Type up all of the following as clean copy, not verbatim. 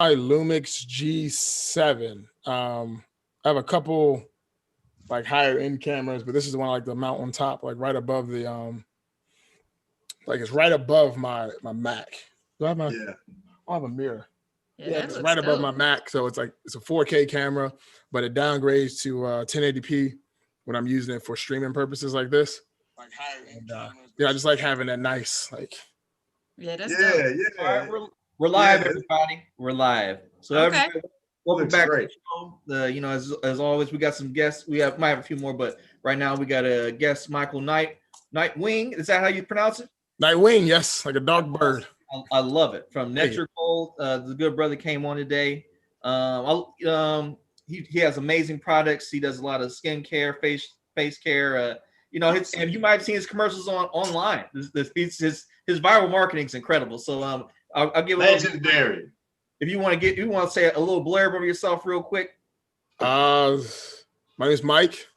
My Lumix G7. I have a couple like higher end cameras, but this is the one I like to mount on top, like right above the like it's right above my Mac. Do I have my? Yeah. I have a mirror. Yeah, it's right above my Mac, so it's like it's a 4K camera, but it downgrades to 1080p when I'm using it for streaming purposes like this. Like higher end cameras. Yeah, I just like having that nice like. Yeah, that's dope. Yeah. All right, we're live, everybody. We're live. So everybody, welcome back to the show. You know, as always, we got some guests. We might have a few more, but right now we got a guest, Michael Nightwing. Is that how you pronounce it? Nightwing, yes, like a dark bird. I love it. From Nature Gold, the good brother came on today. He has amazing products. He does a lot of skincare, face care. You know, and you might have seen his commercials online. His viral marketing is incredible. So I'll give legendary. If you want to say a little blurb of yourself real quick. My name is Mike.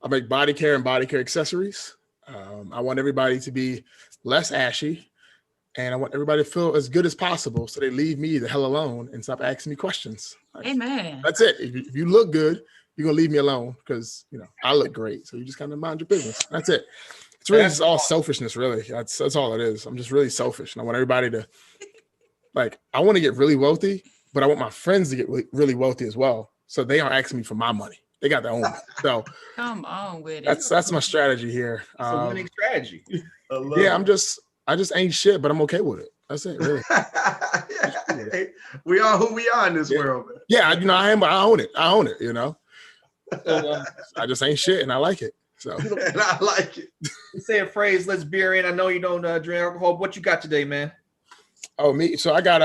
I make body care and body care accessories. I want everybody to be less ashy, and I want everybody to feel as good as possible, so they leave me the hell alone and stop asking me questions. Amen. That's it. If you look good, you're gonna leave me alone because you know I look great. So you just kind of mind your business. That's it. It's really just all selfishness, really. That's all it is. I'm just really selfish, and I want everybody to like. I want to get really wealthy, but I want my friends to get really wealthy as well, so they aren't asking me for my money. They got their own. So come on with it. That's my strategy here. It's a winning strategy. Yeah, I just ain't shit, but I'm okay with it. That's it, really. We are who we are in this world, man. Yeah, you know, I am, but I own it, you know. So, I just ain't shit and I like it. So and I like it. You say a phrase, let's beer in. I know you don't drink alcohol. What you got today, man? Oh, me. So I got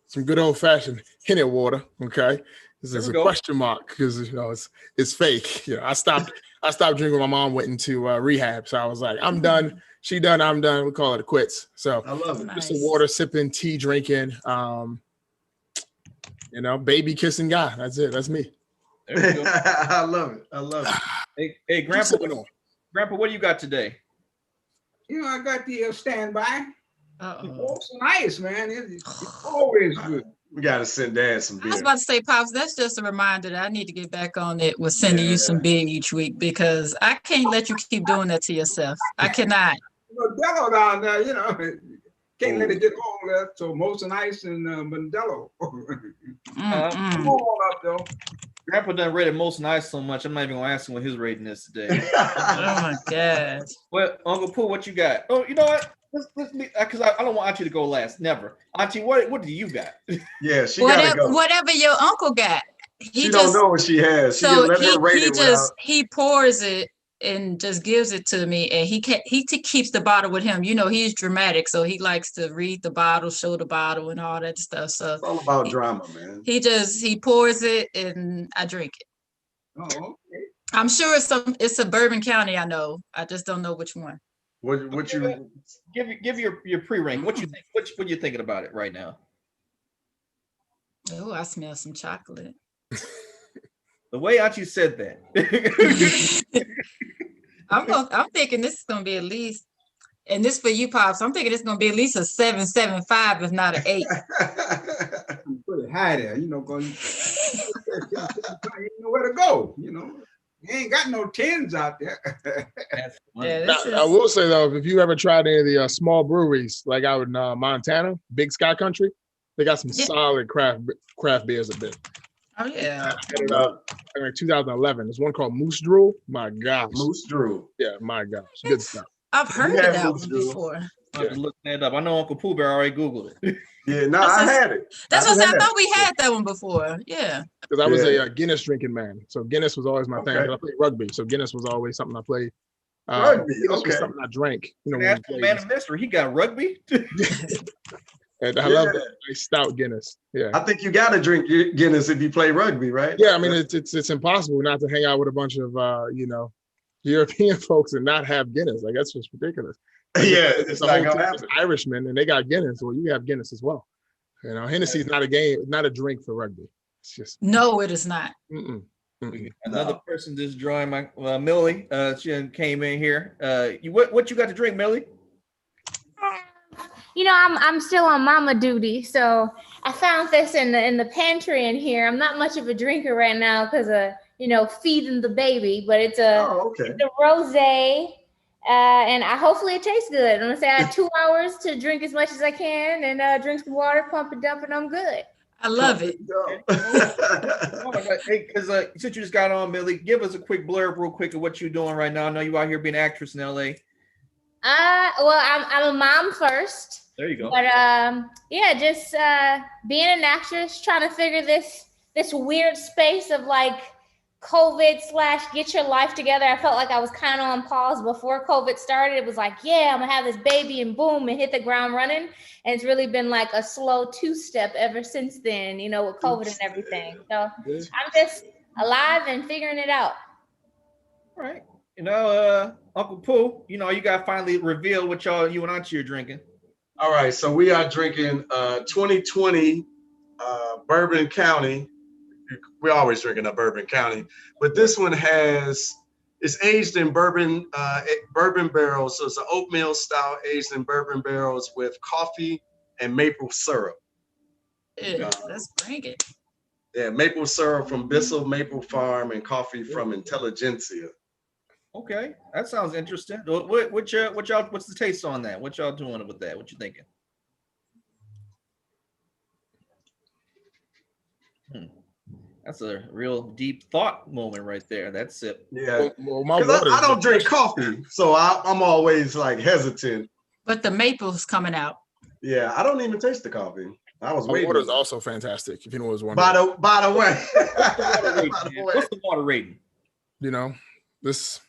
some good old fashioned Henny water. Okay. This is a question mark because you know it's fake. You know, I stopped drinking when my mom went into rehab. So I was like, I'm done. She done. I'm done. We call it quits. So I love it. Just a water sipping, tea drinking. You know, baby kissing guy. That's it. That's me. There we go. I love it. Hey, Grandpa, what do you got today? You know, I got the standby. It's nice, man. It's always good. We gotta send Dad some beer. I was about to say, Pops, that's just a reminder that I need to get back on it with sending you some beer each week because I can't let you keep doing that to yourself. I cannot. You know, Dello down there, you know, can't let it get all that. So Molson Ice and Modelo. Come on up, though. Grandpa done rated Molson Ice so much, I'm not even gonna ask him what his rating is today. Oh my God. Well, Uncle Pooh, what you got? Oh, you know what? Because I don't want Auntie to go last. Never. Auntie, what do you got? Yeah, she gotta go. Whatever your uncle got. She don't know what she has. So he pours it and just gives it to me, and he keeps the bottle with him. You know, he's dramatic, so he likes to read the bottle, show the bottle, and all that stuff. So it's all about drama, man. He pours it, and I drink it. Oh, okay. I'm sure it's a Bourbon County. I know. I just don't know which one. What you give your pre-rank? What you think? What you thinking about it right now? Oh, I smell some chocolate. The way Auntie said that. I'm thinking this is gonna be at least, and this for you, Pops. I'm thinking it's gonna be at least a 7.75, if not an 8. Pretty high there, you know, because you know where to go, you know. You ain't got no 10s out there. I will say though, if you ever tried any of the small breweries, like out in Montana, Big Sky Country, they got some solid craft beers a bit. Oh yeah. In 2011, there's one called Moose Drool. My gosh. Moose Drool. Yeah, my gosh, good stuff. I've heard of that one before. I have to look that up. I know Uncle Pooh Bear already Googled it. Yeah, no, I had it. That's what I thought we had that one before. Yeah. Because I was a Guinness drinking man, so Guinness was always my thing. I played rugby, so Guinness was always something I played. Rugby, was something I drank. You know, man of mystery. He got rugby. And I love that nice stout Guinness. Yeah. I think you got to drink Guinness if you play rugby, right? Yeah, I mean it's impossible not to hang out with a bunch of you know, European folks and not have Guinness. Like that's just ridiculous. Yeah, it's not gonna happen. Irishmen and they got Guinness. Well, you have Guinness as well. You know, Hennessy is not a drink for rugby. It's just no, it is not. Another person just joined my Millie. She came in here. What you got to drink, Millie? I'm still on mama duty, so I found this in the pantry in here. I'm not much of a drinker right now because of feeding the baby, but it's a rosé, and hopefully it tastes good. I'm gonna say I had 2 hours to drink as much as I can and drink some water, pump and dump, and I'm good. I love it. Hey, because since you just got on, Millie, give us a quick blurb real quick of what you're doing right now. I know you out here being an actress in LA. Well, I'm a mom first. There you go. But just being an actress, trying to figure this weird space of like COVID / get your life together. I felt like I was kind of on pause before COVID started. It was like, yeah, I'm gonna have this baby and boom and hit the ground running. And it's really been like a slow 2-step ever since then, with COVID and everything. So I'm just alive and figuring it out. All right. Uncle Pooh, you got finally revealed what you and Auntie are drinking. All right, so we are drinking 2020 Bourbon County. We're always drinking a Bourbon County, but this one it's aged in bourbon barrels. So it's an oatmeal style aged in bourbon barrels with coffee and maple syrup. Let's bring it. Yeah, maple syrup from Bissell Maple Farm and coffee from Intelligentsia. Okay, that sounds interesting. What's the taste on that? What y'all doing with that? What you thinking? That's a real deep thought moment right there. That's it. Yeah, because I don't drink coffee, so I'm always like hesitant. But the maple's coming out. Yeah, I don't even taste the coffee. I was waiting. Water's also fantastic. If you know what was wondering. By the way, what's the water rating? This.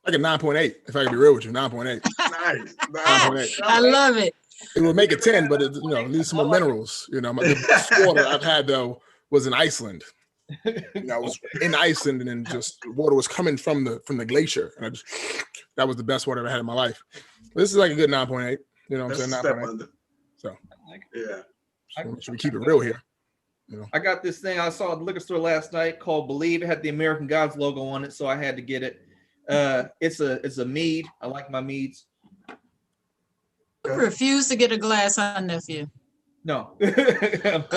Like a 9.8, if I can be real with you, 9.8. Nice. 9.8. I love it. It would make it 10, but it needs some more minerals. The best water I've had though was in Iceland. I was in Iceland, and then just water was coming from the glacier, and that was the best water I've had in my life. This is like a good 9.8. You know what I'm saying? 9.8. So yeah. Should we keep it real here? I got this thing I saw at the liquor store last night called Believe. It had the American Gods logo on it, so I had to get it. It's a mead. I like my meads. I refuse to get a glass, nephew. No.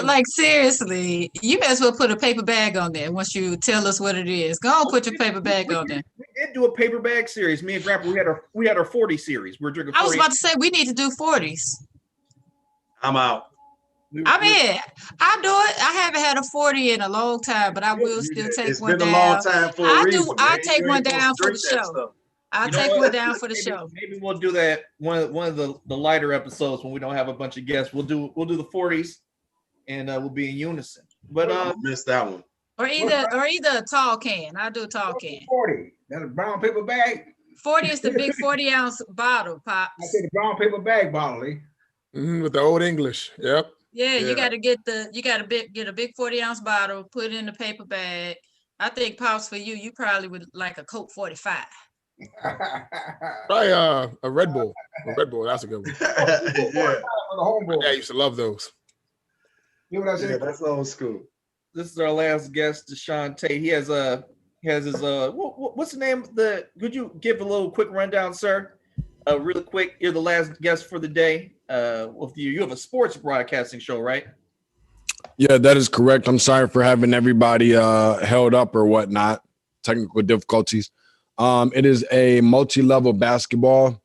Like seriously, you may as well put a paper bag on there once you tell us what it is. Go on, put your paper bag on there. We did do a paper bag series. Me and Grandpa, we had our 40 series. We're drinking 40. I was about to say we need to do 40s. I'm out. I'm in. I'll do it. I haven't had a 40 in a long time, but I will still take one down. It's been a long time for a reason. I'll take one down for the show. I'll take one down for the show. Maybe we'll do that one of the lighter episodes when we don't have a bunch of guests. We'll do the 40s, and we'll be in unison. But I missed that one. Or either a tall can. I'll do a tall can. 40. That's a brown paper bag. 40 is the big 40-ounce bottle, Pops. I said the brown paper bag bottle, with the old English. Yep. Yeah, you got to get a big 40-ounce bottle, put it in the paper bag. I think, Pops, for you probably would like a Coke 45. Probably a Red Bull. That's a good one. Yeah. My dad used to love those. You know what I said? Yeah, that's old school. This is our last guest, Deshaun Tate. He has his what's the name? Could you give a little quick rundown, sir? Really quick. You're the last guest for the day. You have a sports broadcasting show, right? Yeah, that is correct. I'm sorry for having everybody held up or whatnot. Technical difficulties. It is a multi-level basketball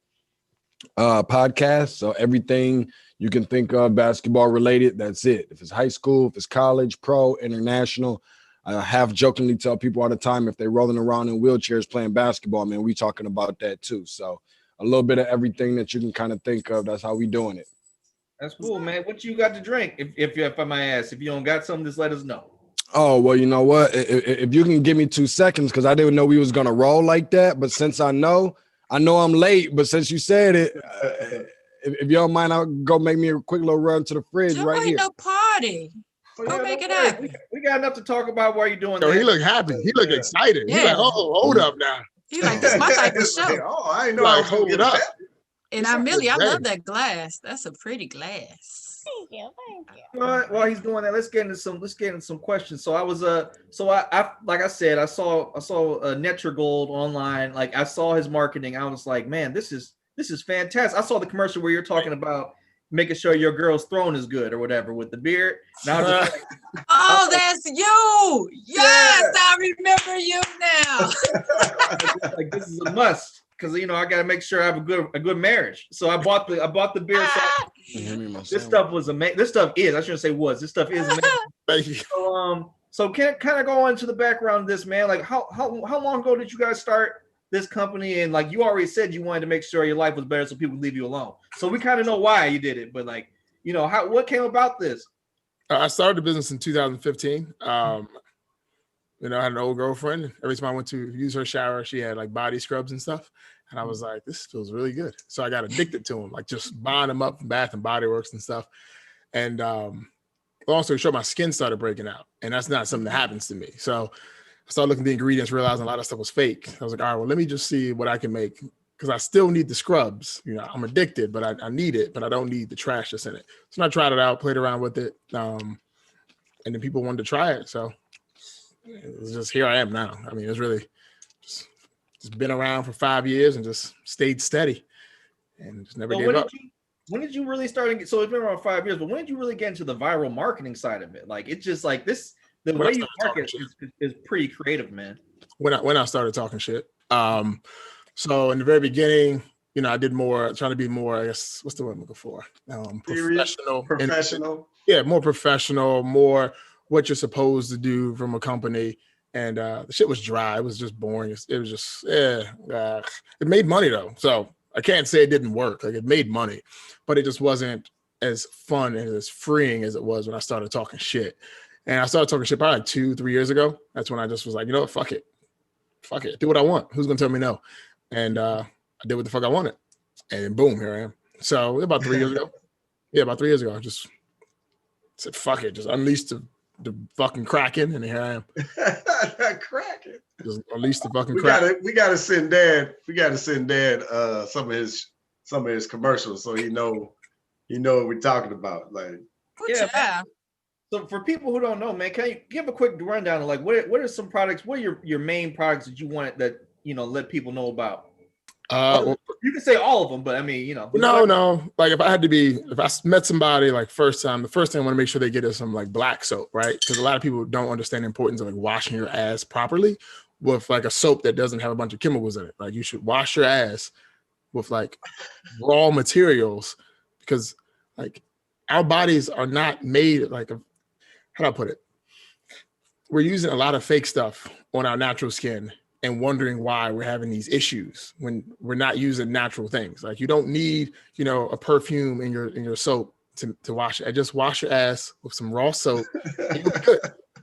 podcast. So everything you can think of basketball related, that's it. If it's high school, if it's college, pro, international, I half jokingly tell people all the time, if they're rolling around in wheelchairs playing basketball, man, we talking about that too. So a little bit of everything that you can kind of think of. That's how we doing it. That's cool, man. What you got to drink? If I might ask, if you don't got something, just let us know. Oh, well, you know what? If you can give me 2 seconds, because I didn't know we was going to roll like that. But since I know I'm late, but since you said it, if you don't mind, I'll go make me a quick little run to the fridge right here. No party. Go make it happen. We got enough to talk about while you're doing that. He looked happy. He looked excited. Yeah. He's like, oh, hold up now. He's like, this is my type of show. Oh, I ain't know I was hold it up. And Millie, I love that glass. That's a pretty glass. you. All right, while he's doing that, let's get into some questions. So I was I like I said, I saw Netragold online. Like I saw his marketing. I was like, man, this is fantastic. I saw the commercial where you're talking about making sure your girl's throne is good or whatever with the beard. Now just like, oh, that's you. Yes, yeah. I remember you now. Like this is a must because I got to make sure I have a good marriage. So I bought the beard. This stuff was amazing. This stuff is. I shouldn't say was. This stuff is amazing. Thank you. So can kind of go into the background of this, man. Like how long ago did you guys start this company? And like you already said, you wanted to make sure your life was better so people would leave you alone. So we kind of know why you did it, but like what came about this? I started the business in 2015. I had an old girlfriend. Every time I went to use her shower, she had like body scrubs and stuff. And I was like, this feels really good. So I got addicted to them, like just buying them up from Bath and Body Works and stuff. And long story short, my skin started breaking out. And that's not something that happens to me. So I started looking at the ingredients, realizing a lot of stuff was fake. I was like, all right, well, let me just see what I can make. Because I still need the scrubs. I'm addicted, but I need it, but I don't need the trash that's in it. So I tried it out, played around with it. And then people wanted to try it. So it's just here I am now. I mean, it's really just been around for 5 years and just stayed steady and just never gave up. When did you really start? So it's been around 5 years, but when did you really get into the viral marketing side of it? Like it's just like this, the way you market is pretty creative, man. When I started talking shit. So in the very beginning, I did trying to be more, I guess, what's the word I'm looking for? Professional. Yeah, more professional, more what you're supposed to do from a company. And the shit was dry. It was just boring. It was just, it made money though. So I can't say it didn't work. Like it made money, but it just wasn't as fun and as freeing as it was when I started talking shit. And I started talking shit probably like 2-3 years ago. That's when I just was like, what, fuck it. Do what I want. Who's going to tell me no? And I did what the fuck I wanted. And boom, here I am. So about 3 years ago. Yeah, about 3 years ago, I just said, fuck it. Just unleashed the fucking Kraken, and here I am. Kraken. Just unleash the fucking Kraken. We gotta send Dad. We gotta send Dad some of his commercials so he know what we're talking about. Like, yeah. So for people who don't know, man, can you give a quick rundown of like what are some products? What are your main products that you want that let people know about? Well, you can say all of them, but I mean, No. Like if I met somebody like first time, the first thing I want to make sure they get is some like black soap, right? Because a lot of people don't understand the importance of like washing your ass properly with like a soap that doesn't have a bunch of chemicals in it. Like you should wash your ass with like raw materials because like our bodies are not made like how do I put it? We're using a lot of fake stuff on our natural skin and wondering why we're having these issues when we're not using natural things. Like you don't need, a perfume in your soap to wash it. Just wash your ass with some raw soap and you'll be good.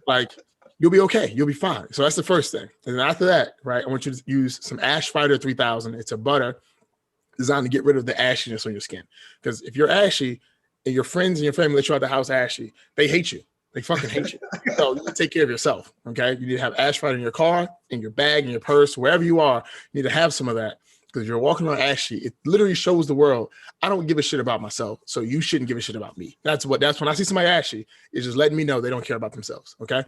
Like you'll be okay. You'll be fine. So that's the first thing. And then after that, right, I want you to use some Ash Fighter 3000. It's a butter designed to get rid of the ashiness on your skin. Because if you're ashy and your friends and your family let you out the house ashy, they hate you. They fucking hate you. So you need to take care of yourself, okay? You need to have Ash Fighter in your car, in your bag, in your purse, wherever you are. You need to have some of that because you're walking around ashy. It literally shows the world, I don't give a shit about myself, so you shouldn't give a shit about me. That's when I see somebody ashy, it's just letting me know they don't care about themselves, okay?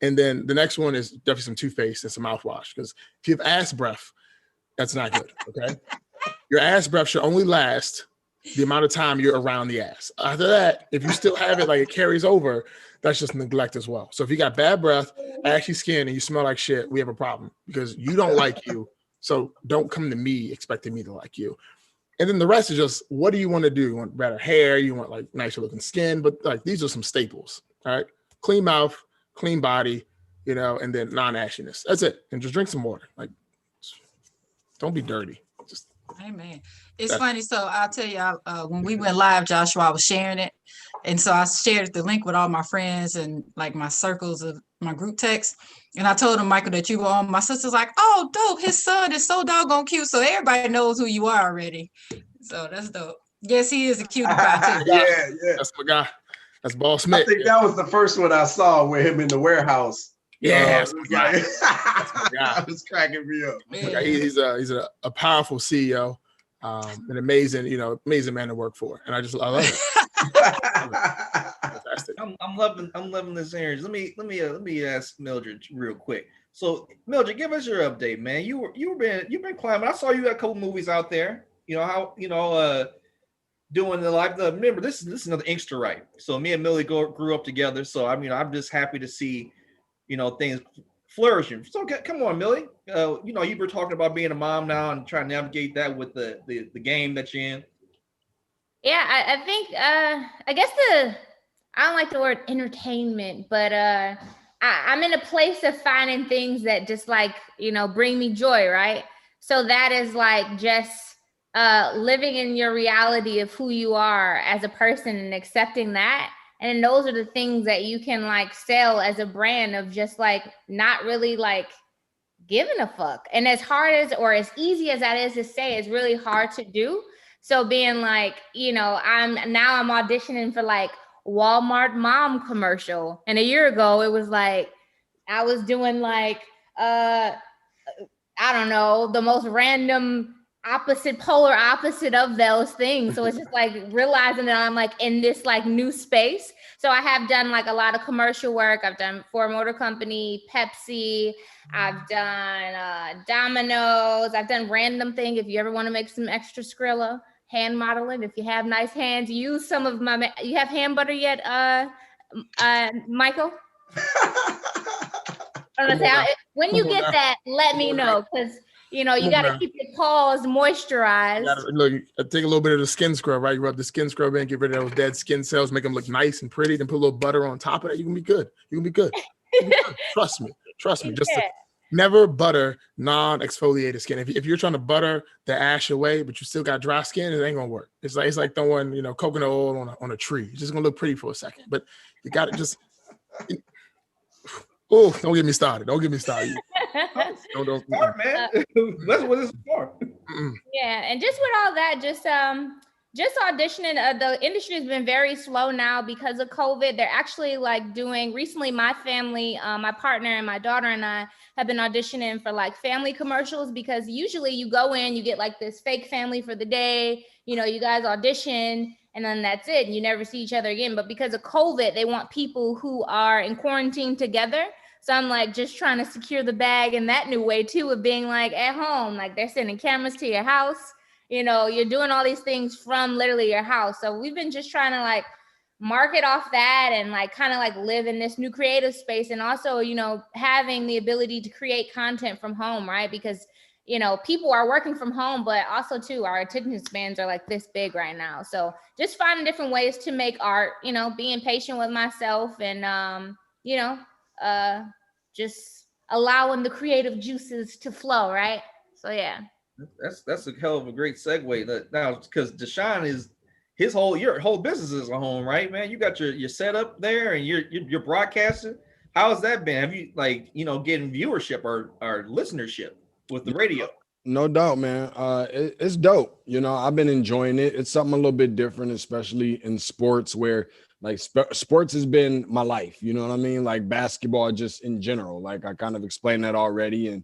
And then the next one is definitely some toothpaste and some mouthwash because if you have ass breath, that's not good, okay? Your ass breath should only last the amount of time you're around the ass. After that, if you still have it, like it carries over, that's just neglect as well. So if you got bad breath, ashy skin, and you smell like shit, we have a problem because you don't like you. So don't come to me expecting me to like you. And then the rest is just, what do you want to do? You want better hair? You want like nicer looking skin? But like these are some staples, all right? Clean mouth, clean body, and then non-ashiness. That's it. And just drink some water. Like, don't be dirty. Just Amen. It's funny. So I'll tell you, when we went live, Joshua, I was sharing it. And so I shared the link with all my friends and like my circles of my group text. And I told him, Michael, that you were on. My sister's like, oh, dope. His son is so doggone cute. So everybody knows who you are already. So that's dope. Yes, he is a cutie pie too. Yeah. That's my guy. That's Ball Smith. I think that was the first one I saw with him in the warehouse. Yeah, I was cracking me up. Yeah. He's a powerful CEO, an amazing man to work for, and I love it. Fantastic. I'm loving this energy. Let me ask Mildred real quick. So Mildred, give us your update, man. You've been climbing. I saw you got a couple movies out there. You know how doing the live. Remember, this is another Inkster, right? So me and Millie grew up together. So I mean, I'm just happy to see things flourishing. So come on, Millie. You were talking about being a mom now and trying to navigate that with the game that you're in. Yeah, I think I guess I don't like the word entertainment, but I'm in a place of finding things that just like, bring me joy, right? So that is like just living in your reality of who you are as a person and accepting that. And those are the things that you can like sell as a brand of just like not really like giving a fuck. And as hard as or as easy as that is to say, it's really hard to do. So being like, I'm auditioning for like Walmart mom commercial. And a year ago, it was like, I was doing like, I don't know, the most random polar opposite of those things. So it's just like realizing that I'm like in this like new space. So I have done like a lot of commercial work. I've done Ford Motor Company, Pepsi. I've done Domino's. I've done random thing. If you ever want to make some extra Skrilla, hand modeling. If you have nice hands, use some of my. You have hand butter yet, Michael? When you get that, let me know because you got to keep your paws moisturized. Look, take a little bit of the skin scrub, right? You rub the skin scrub in, get rid of those dead skin cells, make them look nice and pretty. Then put a little butter on top of that. You can be good. Trust me. Just never butter non-exfoliated skin. If you're trying to butter the ash away, but you still got dry skin, it ain't gonna work. It's like throwing coconut oil on a tree. It's just gonna look pretty for a second, but you got to just. Oh, don't get me started. Don't. Smart, man. That's what it's for. Yeah, and just with all that, just auditioning. The industry has been very slow now because of COVID. They're actually like doing recently. My family, my partner and my daughter and I have been auditioning for like family commercials because usually you go in, you get like this fake family for the day. You guys audition. And then that's it. You never see each other again. But because of COVID, they want people who are in quarantine together. So I'm like just trying to secure the bag in that new way too of being like at home. Like they're sending cameras to your house. You're doing all these things from literally your house. So we've been just trying to like market off that and like kind of like live in this new creative space. And also, having the ability to create content from home, right? Because people are working from home, but also too, our attention spans are like this big right now. So just finding different ways to make art, being patient with myself and, just allowing the creative juices to flow. Right. So, yeah. That's a hell of a great segue now because Deshaun your whole business is a home, right, man? You got your setup there and you're broadcasting. How has that been? Have you getting viewership or listenership with the radio? No doubt, man. It's dope. I've been enjoying it. It's something a little bit different, especially in sports where like sports has been my life. You know what I mean? Like basketball, just in general. Like I kind of explained that already. And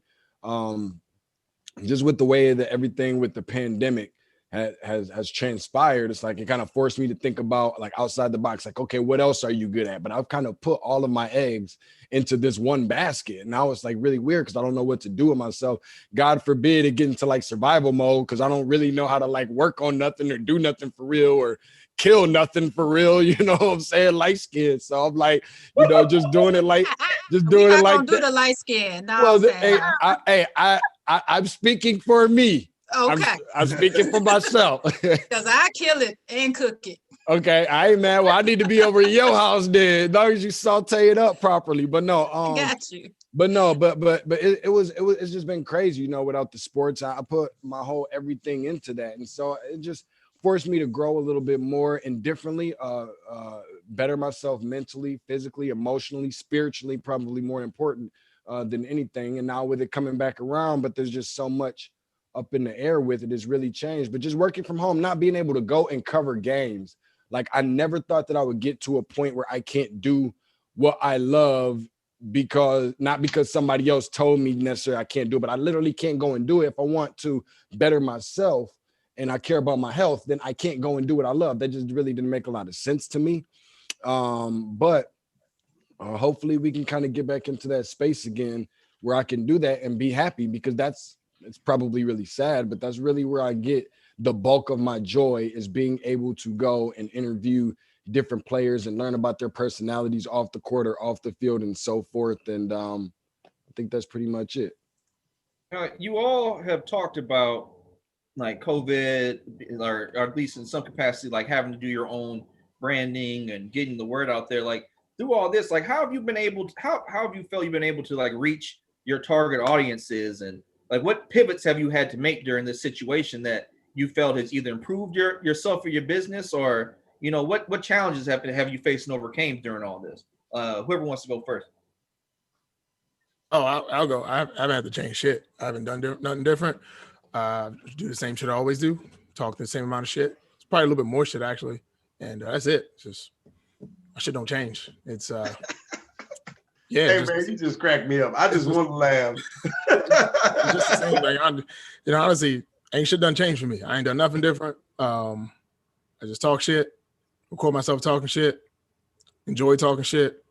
just with the way that everything with the pandemic has transpired, it's like it kind of forced me to think about like outside the box, like, okay, what else are you good at? But I've kind of put all of my eggs into this one basket. And now it's like really weird because I don't know what to do with myself. God forbid it get into like survival mode because I don't really know how to like work on nothing or do nothing for real or kill nothing for real. You know what I'm saying? Light skin. So I'm like, just doing it like, just doing it like that. Do the light skin. No, well, I'm speaking for me. Okay. I'm speaking for myself. Because I kill it and cook it. Okay, I ain't mad. Well, I need to be over at your house then. As long as you saute it up properly. But no, got you. But no, but it's just been crazy, without the sports. I put my whole everything into that. And so it just forced me to grow a little bit more and differently, better myself mentally, physically, emotionally, spiritually, probably more important than anything. And now with it coming back around, but there's just so much up in the air with it, it's really changed. But just working from home, not being able to go and cover games. Like I never thought that I would get to a point where I can't do what I love not because somebody else told me necessarily I can't do it, but I literally can't go and do it if I want to better myself and I care about my health, then I can't go and do what I love. That just really didn't make a lot of sense to me. But hopefully we can kind of get back into that space again where I can do that and be happy, because it's probably really sad, but that's really where I get the bulk of my joy, is being able to go and interview different players and learn about their personalities off the court or off the field and so forth. And I think that's pretty much it. You all have talked about like COVID, or at least in some capacity, like having to do your own branding and getting the word out there. Like through all this, like how have you been able to, how have you felt you've been able to like reach your target audiences, and like what pivots have you had to make during this situation that you felt has either improved yourself or your business, or what challenges have you faced and overcame during all this? Whoever wants to go first. Oh, I'll go. I haven't had to change shit. I haven't done nothing different. Do the same shit I always do. Talk the same amount of shit. It's probably a little bit more shit actually, and that's it. It's just my shit don't change. It's yeah. Hey man, you just cracked me up. I just want to laugh. It's just the same thing. Honestly, ain't shit done changed for me. I ain't done nothing different. I just talk shit, record myself talking shit, enjoy talking shit,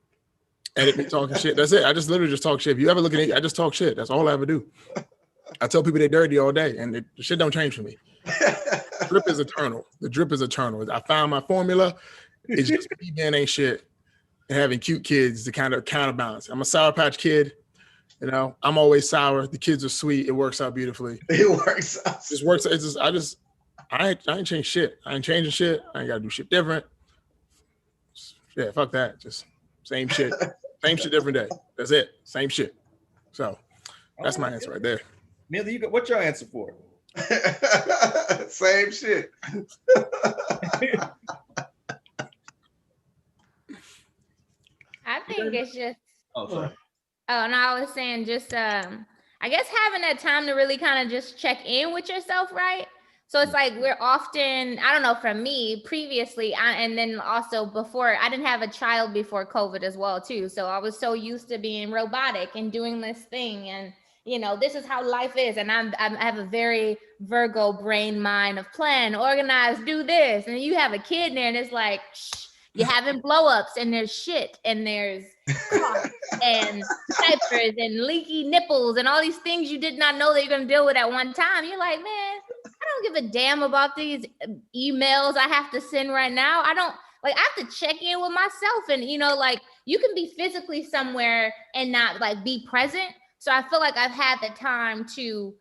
edit me talking shit. That's it. I just literally just talk shit. If you ever look at it, I just talk shit. That's all I ever do. I tell people they're dirty all day, and the shit don't change for me. Drip is eternal. The drip is eternal. I found my formula. It's just me being ain't shit and having cute kids to kind of counterbalance. I'm a Sour Patch Kid. I'm always sour. The kids are sweet. It works out beautifully. It works out. It works. It's just I ain't changed shit. I ain't changing shit. I ain't gotta do shit different. Yeah, fuck that. Just same shit. Same shit, different day. That's it. Same shit. So that's my answer right there. Millie, what's your answer for? Same shit. I think it's just. Oh, sorry. Oh, no, I was saying just, I guess having that time to really kind of just check in with yourself, right? So it's like we're often, I don't know, for me previously, and then also before, I didn't have a child before COVID as well too. So I was so used to being robotic and doing this thing, and this is how life is. And I have a very Virgo brain mind of plan, organize, do this. And you have a kid there and it's like, you're having blow-ups and there's shit and there's coughs and diapers and leaky nipples and all these things you did not know that you're going to deal with at one time. You're like, man, I don't give a damn about these emails I have to send right now. I have to check in with myself, and you can be physically somewhere and not like be present. So I feel like I've had the time to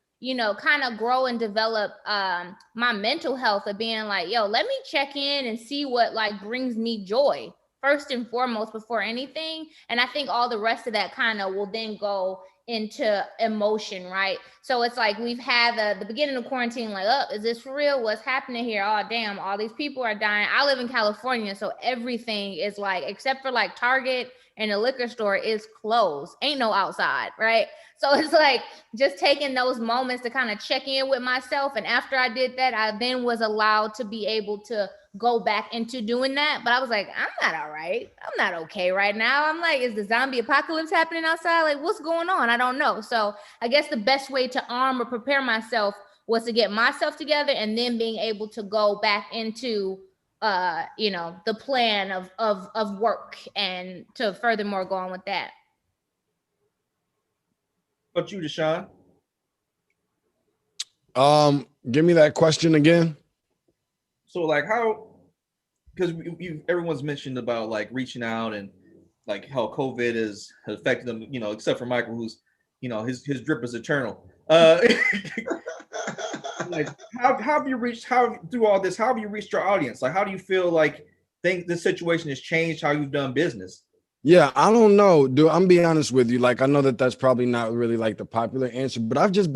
kind of grow and develop my mental health of being like, yo, let me check in and see what like brings me joy first and foremost before anything. And I think all the rest of that kind of will then go into emotion, right? So it's like we've had the beginning of quarantine, like, oh, is this for real? What's happening here? Oh, damn, all these people are dying. I live in California, so everything is like, except for like Target and the liquor store is closed. Ain't no outside, right? So it's like just taking those moments to kind of check in with myself. And after I did that, I then was allowed to be able to go back into doing that. But I was like, I'm not all right. I'm not okay right now. I'm like, is the zombie apocalypse happening outside? Like, what's going on? I don't know. So I guess the best way to arm or prepare myself was to get myself together and then being able to go back into the plan of work and to furthermore go on with that. But you, Deshaun? Give me that question again. So like how, because everyone's mentioned about like reaching out and like how COVID has affected them, except for Michael, who's, his drip is eternal. Like how have you reached, through all this, how have you reached your audience? Like, how do you feel like the situation has changed how you've done business? Yeah, I don't know, dude. I'm being honest with you. Like, I know that's probably not really like the popular answer, but I've just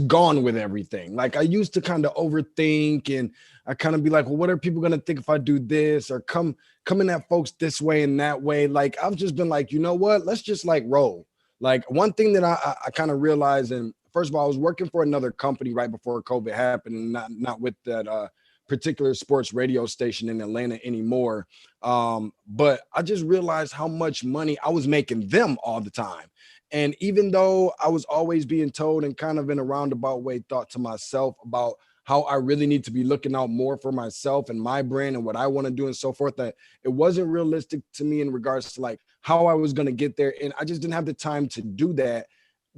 gone with everything. Like, I used to kind of overthink, and I kind of be like, well, what are people gonna think if I do this, or coming at folks this way and that way? Like, I've just been like, you know what? Let's just like roll. Like, one thing that I kind of realized, and first of all, I was working for another company right before COVID happened, and not with that particular sports radio station in Atlanta anymore. But I just realized how much money I was making them all the time. And even though I was always being told and kind of in a roundabout way thought to myself about how I really need to be looking out more for myself and my brand and what I want to do and so forth, that it wasn't realistic to me in regards to like how I was going to get there. And I just didn't have the time to do that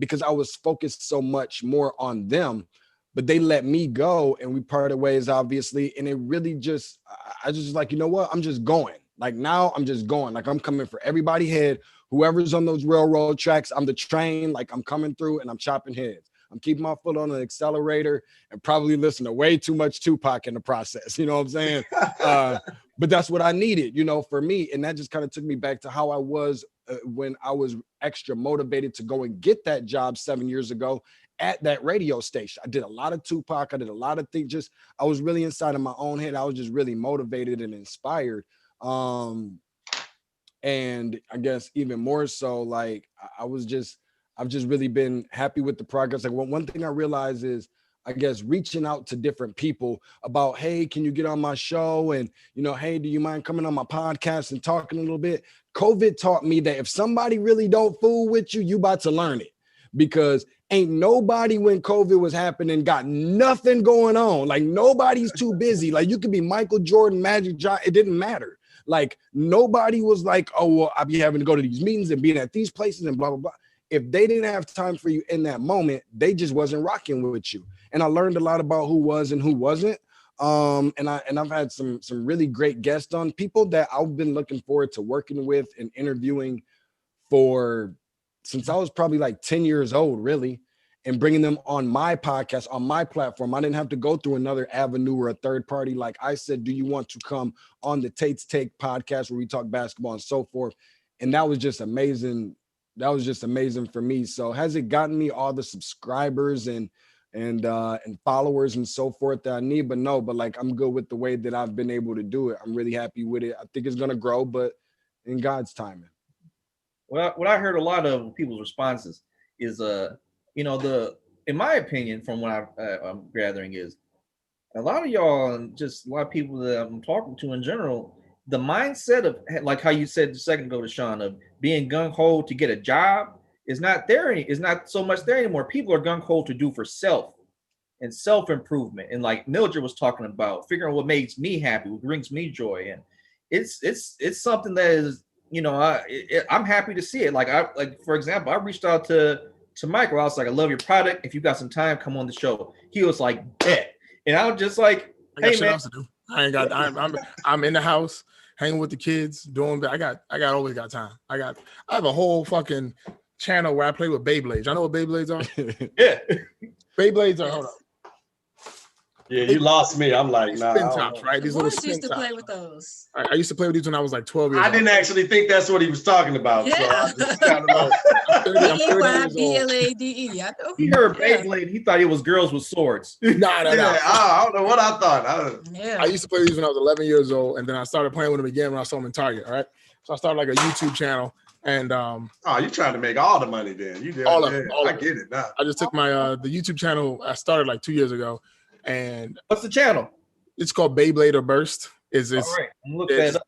because I was focused so much more on them. But they let me go and we parted ways, obviously. And it really just, I just like, you know what? I'm just going. Like now I'm just going. Like I'm coming for everybody head. Whoever's on those railroad tracks, I'm the train. Like I'm coming through and I'm chopping heads. I'm keeping my foot on the accelerator and probably listen to way too much Tupac in the process. You know what I'm saying? But that's what I needed, you know, for me. And that just kind of took me back to how I was when I was extra motivated to go and get that job 7 years ago at that radio station. I did a lot of Tupac. I did a lot of things. Just, I was really inside of my own head. I was just really motivated and inspired. And I guess even more so, like I've just really been happy with the progress. Like one thing I realized is, I guess, reaching out to different people about, hey, can you get on my show? And, you know, hey, do you mind coming on my podcast and talking a little bit? COVID taught me that if somebody really don't fool with you, you about to learn it, because ain't nobody when COVID was happening got nothing going on. Like nobody's too busy. Like you could be Michael Jordan, Magic Johnson. It didn't matter. Like nobody was like, oh, well, I'll be having to go to these meetings and being at these places and blah, blah, blah. If they didn't have time for you in that moment, they just wasn't rocking with you. And I learned a lot about who was and who wasn't. And I've had some really great guests on, people that I've been looking forward to working with and interviewing for since I was probably like 10 years old, really, and bringing them on my podcast, on my platform. I didn't have to go through another avenue or a third party. Like I said, do you want to come on the Tates Take podcast where we talk basketball and so forth? And that was just amazing. That was just amazing for me. So has it gotten me all the subscribers and followers and so forth that I need? But no, but like I'm good with the way that I've been able to do it. I'm really happy with it. I think it's gonna grow, but in God's timing. Well, what I heard a lot of people's responses is, you know, in my opinion, from what I'm gathering, is a lot of y'all and just a lot of people that I'm talking to in general, the mindset of, like how you said a second ago to Sean, of being gung-ho to get a job is not there. Is not so much there anymore. People are gung-ho to do for self and self-improvement. And like Mildred was talking about, figuring out what makes me happy, what brings me joy. And it's something that is, you know, I'm happy to see it. Like for example, I reached out to Michael. I was like, I love your product. If you got some time, come on the show. He was like, bet. And I was just like, hey man, else to do. I ain't got. I'm in the house hanging with the kids, doing. I always got time. I have a whole fucking channel where I play with Beyblades. I know what Beyblades are. Yeah, Beyblades are. Hold up. Yeah, you lost me. I'm like, nah. Spin tops, right? These little spin used to tops. play with those. I used to play with these when I was like 12 years old. I didn't actually think that's what he was talking about. Yeah. So I just kind of I'm 30 years old. B-Y-B-L-A-D-E. I know. he heard Beyblade. He thought it was girls with swords. Nah. I don't know what I thought. Yeah. I used to play these when I was 11 years old, and then I started playing with them again when I saw them in Target. All right, so I started like a YouTube channel, and you trying to make all the money then? You did. All of it. I get it now. I just took my the YouTube channel I started like 2 years ago, and What's the channel? it's called Beyblade or Burst. All right, I'm looking that up.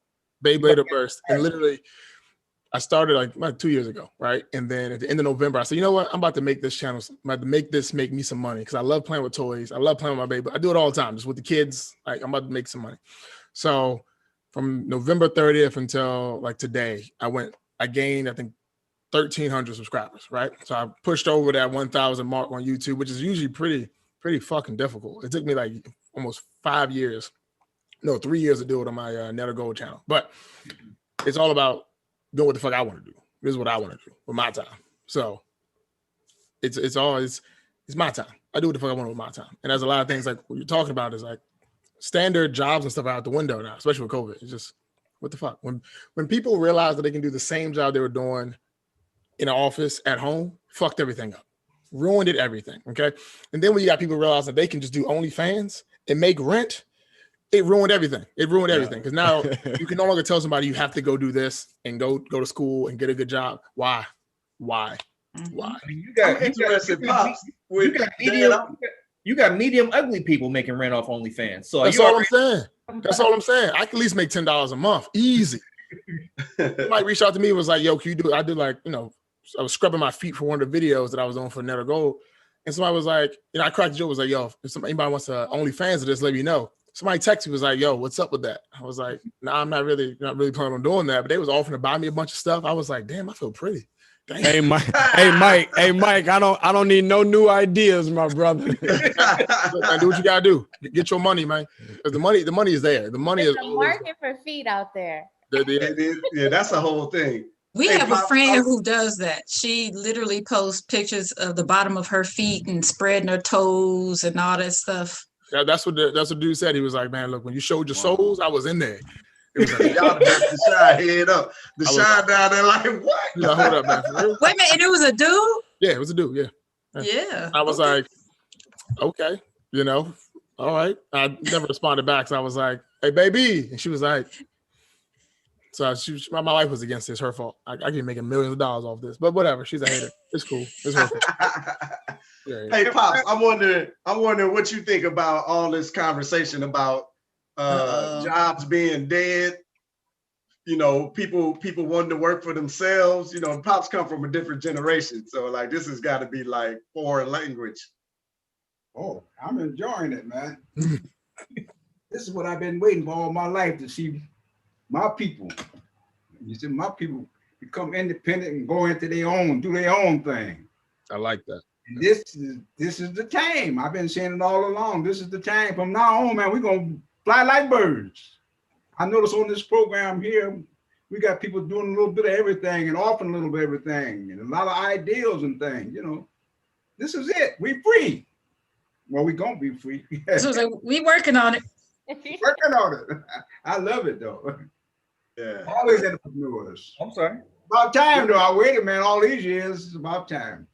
Beyblade or Burst, and literally I started like 2 years ago, right? And then at the end of November, I said, you know what? I'm about to make this channel. I'm about to make me some money because I love playing with toys. I love playing with my baby. I do it all the time, just with the kids. Like I'm about to make some money. So from November 30th until like today, I gained, I think, 1,300 subscribers, right? So I pushed over that 1,000 mark on YouTube, which is usually pretty fucking difficult. It took me like almost 3 years to do it on my Net or Gold channel. But it's all about doing what the fuck I want to do. This is what I want to do with my time. So it's my time. I do what the fuck I want with my time. And there's a lot of things like what you're talking about is like standard jobs and stuff out the window now, especially with COVID. It's just, what the fuck? When people realize that they can do the same job they were doing in an office at home, fucked everything up. Ruined everything, okay? And then when you got people realize that they can just do OnlyFans and make rent, it ruined everything. It ruined everything because now you can no longer tell somebody you have to go do this and go to school and get a good job. Why? I mean, you got medium ugly people making rent off OnlyFans. So that's all I'm saying. That's all I'm saying. I can at least make $10 a month, easy. Somebody reached out to me and was like, "Yo, can you do?" I did like, you know, I was scrubbing my feet for one of the videos that I was on for Net or Gold, And somebody was like, I cracked the joke, was like, yo, if anybody wants to OnlyFans of this, let me know. Somebody texted me, was like, yo, what's up with that? I was like, nah, I'm not really planning on doing that. But they was offering to buy me a bunch of stuff. I was like, damn, I feel pretty. Damn. Hey Mike, I don't need no new ideas, my brother. Man, do what you gotta do. Get your money, man. Because the money is there. The money There's is a market for feet out there. Yeah, that's the whole thing. We have a friend who does that. She literally posts pictures of the bottom of her feet and spreading her toes and all that stuff. Yeah, that's what the dude said. He was like, man, look, when you showed your soles, I was in there. It was like, y'all the shy head up. The shy down there like, what? Like, hold up, man. Wait a minute, and it was a dude? Yeah, it was a dude, Yeah. I was like, okay, all right. I never responded back. So I was like, hey, baby. And she was like, so my wife was against this. Her fault. I could be making millions of dollars off this, but whatever. She's a hater. It's cool. It's her fault. Yeah. Hey, Pops, I'm wondering what you think about all this conversation about jobs being dead. People wanting to work for themselves. Pops come from a different generation, so like this has got to be like foreign language. Oh, I'm enjoying it, man. This is what I've been waiting for all my life, to see my people. You see, my people become independent and go into do their own thing. I like that. And this is the time. I've been saying it all along. This is the time. From now on, man, we're gonna fly like birds. I notice on this program here, we got people doing a little bit of everything and offering a little bit of everything and a lot of ideals and things. This is it. We free. Well, we gonna be free. So we working on it. Working on it. I love it though. Yeah. Always entrepreneurs. I'm sorry. About time though. I waited, man, all these years. It's about time.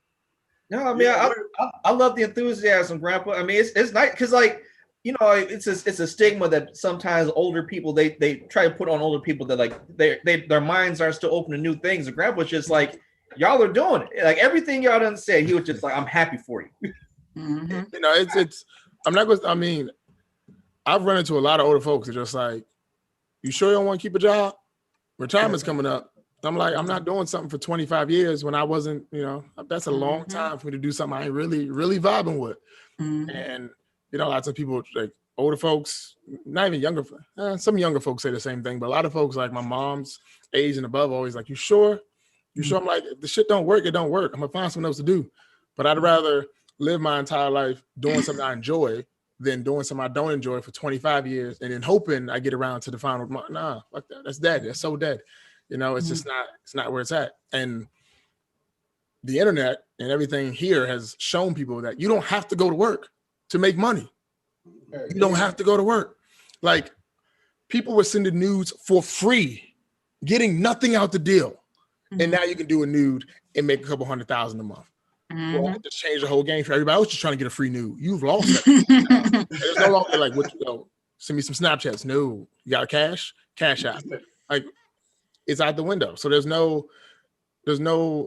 No, I mean, I love the enthusiasm, Grandpa. I mean, it's nice because, like, it's a stigma that sometimes older people they try to put on older people that like their minds are still open to new things. And Grandpa's just like, y'all are doing it. Like everything y'all done said, he was just like, I'm happy for you. Mm-hmm. It's. I'm not going. I mean, I've run into a lot of older folks that are just like, you sure you don't want to keep a job? Retirement's coming up. I'm like, I'm not doing something for 25 years when I wasn't, that's a long time for me to do something I ain't really vibing with. Mm-hmm. And, lots of people, like older folks, not even younger, some younger folks say the same thing, but a lot of folks like my mom's age and above always like, you sure? You sure? I'm like, if the shit don't work, it don't work. I'm gonna find something else to do. But I'd rather live my entire life doing something I enjoy than doing something I don't enjoy for 25 years and then hoping I get around to the final. Nah, fuck that. That's dead. That's so dead. It's just not where it's at. And the internet and everything here has shown people that you don't have to go to work to make money. You don't have to go to work. Like people were sending nudes for free, getting nothing out the deal. Mm-hmm. And now you can do a nude and make a couple $100,000 a month. Mm-hmm. Well, just change the whole game for everybody else just trying to get a free nude. You've lost it. There's no longer like, send me some Snapchats. No, you got cash? Cash out. Like it's out the window. So there's no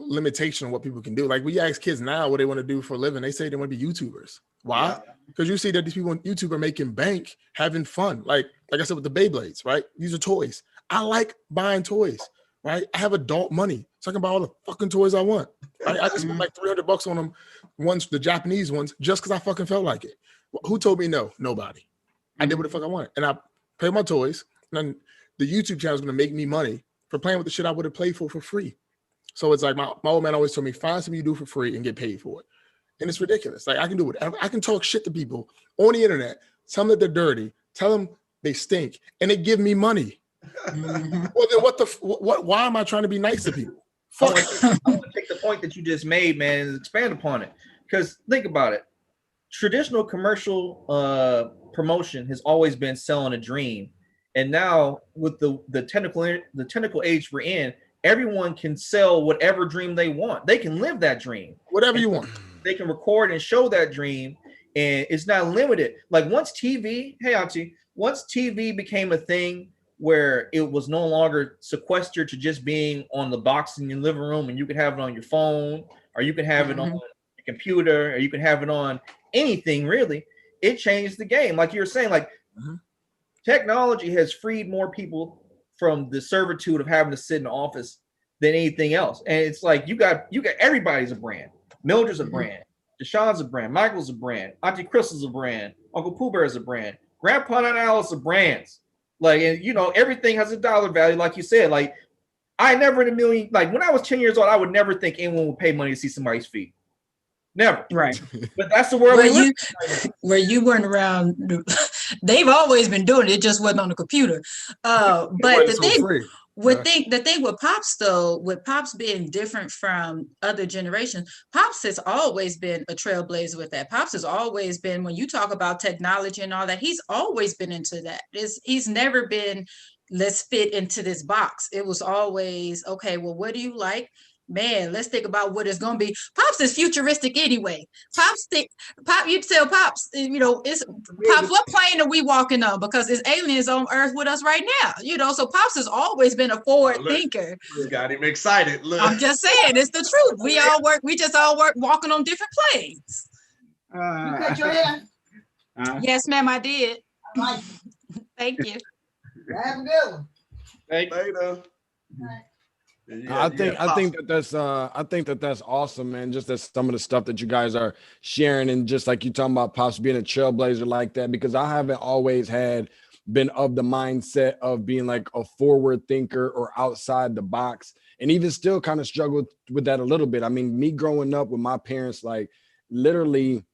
limitation on what people can do. Like we ask kids now what they want to do for a living. They say they want to be YouTubers. Why? Because you see that these people on YouTube are making bank, having fun. Like I said with the Beyblades, right? These are toys. I like buying toys, right? I have adult money, so I can buy all the fucking toys I want. Right? I just spent like $300 on them, the Japanese ones, just because I fucking felt like it. Who told me no? Nobody. I did what the fuck I wanted. And I paid my toys. And then the YouTube channel is going to make me money for playing with the shit I would have played for free. So it's like my old man always told me, find something you do for free and get paid for it. And it's ridiculous. Like I can do whatever. I can talk shit to people on the internet, tell them that they're dirty, tell them they stink, and they give me money. Mm-hmm. Well, then why am I trying to be nice to people? Fuck. I want to take the point that you just made, man, and expand upon it. Because think about it. Traditional commercial promotion has always been selling a dream. And now with the technical age we're in, everyone can sell whatever dream they want. They can live that dream. Whatever you want. They can record and show that dream, and it's not limited. Like once TV became a thing where it was no longer sequestered to just being on the box in your living room, and you could have it on your phone, or you can have it on your computer, or you can have it on anything really, it changed the game. Like you were saying, like technology has freed more people from the servitude of having to sit in the office than anything else. And it's like you got everybody's a brand. Mildred's a brand. Deshaun's a brand. Michael's a brand. Auntie Crystal's a brand. Uncle Pooh Bear is a brand. Grandpa and Alice are brands. Like, and you know, everything has a dollar value, like you said. Like, I never in a million, like when I was 10 years old, I would never think anyone would pay money to see somebody's feet. Never. Right. But that's the world where you weren't around. They've always been doing it. It just wasn't on the computer. But the thing with Pops though, with Pops being different from other generations, Pops has always been a trailblazer with that. Pops has always been, when you talk about technology and all that, he's always been into that. He's never been, let's fit into this box. It was always, okay, well, what do you like? Man, let's think about what it's gonna be. Pops is futuristic anyway. You tell Pops, you know, it's Pops, what plane are we walking on? Because it's aliens on Earth with us right now. You know, so Pops has always been a forward thinker. You got him excited. Look. I'm just saying, it's the truth. We just all work walking on different planes. You cut your hair? Yes, ma'am, I did. I like it. Thank you. Have a good one. Thank you. Later. I think that's awesome, man. Just that some of the stuff that you guys are sharing, and just like you talking about Pops being a trailblazer like that, because I haven't always been of the mindset of being like a forward thinker or outside the box, and even still kind of struggled with that a little bit. I mean, me growing up with my parents, like literally,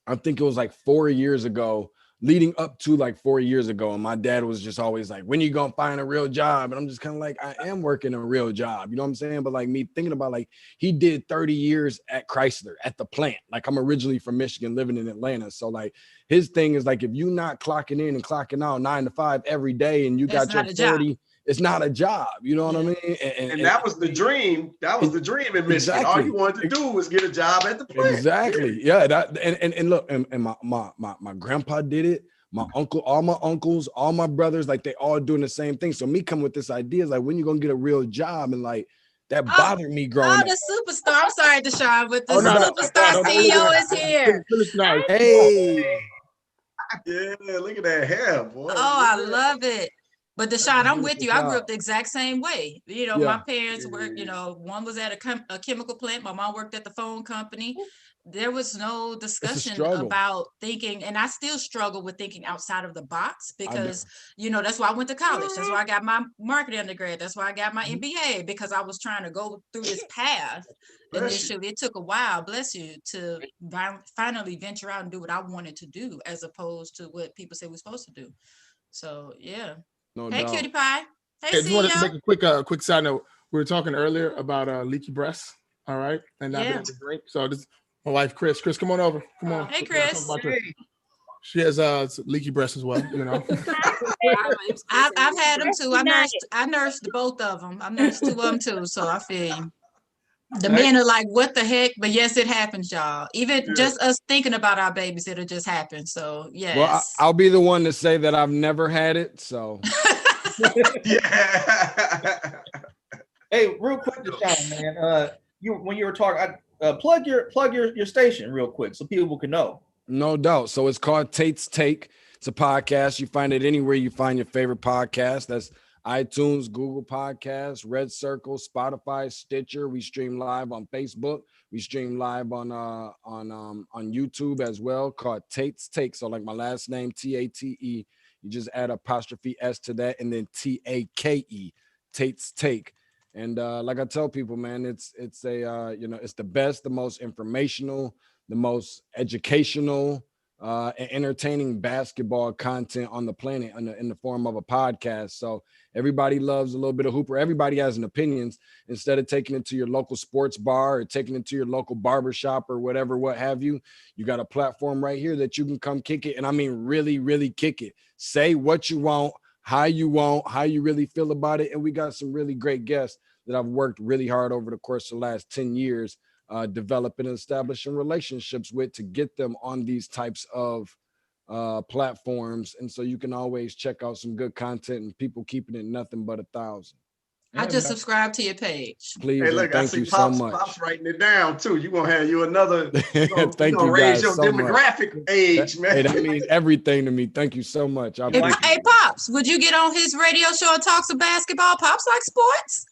I think it was like 4 years ago, leading up to like 4 years ago. And my dad was just always like, when you gonna find a real job? And I'm just kind of like, I am working a real job. You know what I'm saying? But like me thinking about like, he did 30 years at Chrysler at the plant. Like I'm originally from Michigan, living in Atlanta. So like his thing is like, if you're not clocking in and clocking out 9 to 5 every day and you got your 40, it's not a job. You know what I mean? And that was the dream. That was the dream in Michigan. Exactly. All you wanted to do was get a job at the plant. Exactly. Yeah. And look, and my grandpa did it. My uncle, all my uncles, all my brothers, like they all doing the same thing. So me coming with this idea is like, when you gonna get a real job? And like that bothered me growing up. The superstar. I'm sorry, Deshaun, but the superstar CEO is here. Hey. Yeah, look at that hair, boy. Oh, I love it. But Deshaun, I'm with you. I grew up the exact same way. You know, my parents worked, you know, one was at a chemical plant. My mom worked at the phone company. There was no discussion about thinking, and I still struggle with thinking outside of the box because, you know, that's why I went to college. That's why I got my marketing undergrad. That's why I got my MBA, because I was trying to go through this path. Initially, it took a while, bless you, to finally venture out and do what I wanted to do, as opposed to what people say we're supposed to do. So, yeah. Hey, cutie pie. Hey, I just wanted to make a quick side note. We were talking earlier about leaky breasts. All right. And not being able to drink. So this my wife, Chris. Chris, come on over. Come on. Hey, Chris. She has leaky breasts as well, you know. I've had them too. I nursed both of them. I nursed 2 of them too. So I feel you. The men are like, what the heck? But yes, it happens, y'all. Even just us thinking about our babies, it'll just happen. So yes. Well, I'll be the one to say that I've never had it. So yeah. Hey, real quick, Deshaun, man. When you were talking, plug your station real quick so people can know. No doubt. So it's called Tates Take. It's a podcast. You find it anywhere you find your favorite podcast. That's iTunes, Google Podcasts, Red Circle, Spotify, Stitcher. We stream live on Facebook. We stream live on YouTube as well, called Tates Take. So like my last name, Tate. You just add apostrophe S to that, and then Take, Tates Take. And like I tell people, man, it's it's the best, the most informational, the most educational, and entertaining basketball content on the planet in the form of a podcast. So everybody loves a little bit of hooper. Everybody has an opinions. Instead of taking it to your local sports bar or taking it to your local barbershop or whatever, what have you, you got a platform right here that you can come kick it. And I mean, really, really kick it. Say what you want, how you really feel about it. And we got some really great guests that I've worked really hard over the course of the last 10 years, developing and establishing relationships with, to get them on these types of platforms. And so you can always check out some good content, and people keeping it nothing but 1,000. I just subscribed to your page. Please, hey, look, thank you so much. Pops writing it down too. You gonna have you another. Thank you raise guys your so demographic much. age, man. Hey, that means everything to me. Thank you so much. Hey, Pops, would you get on his radio show and talk some basketball? Pops like sports.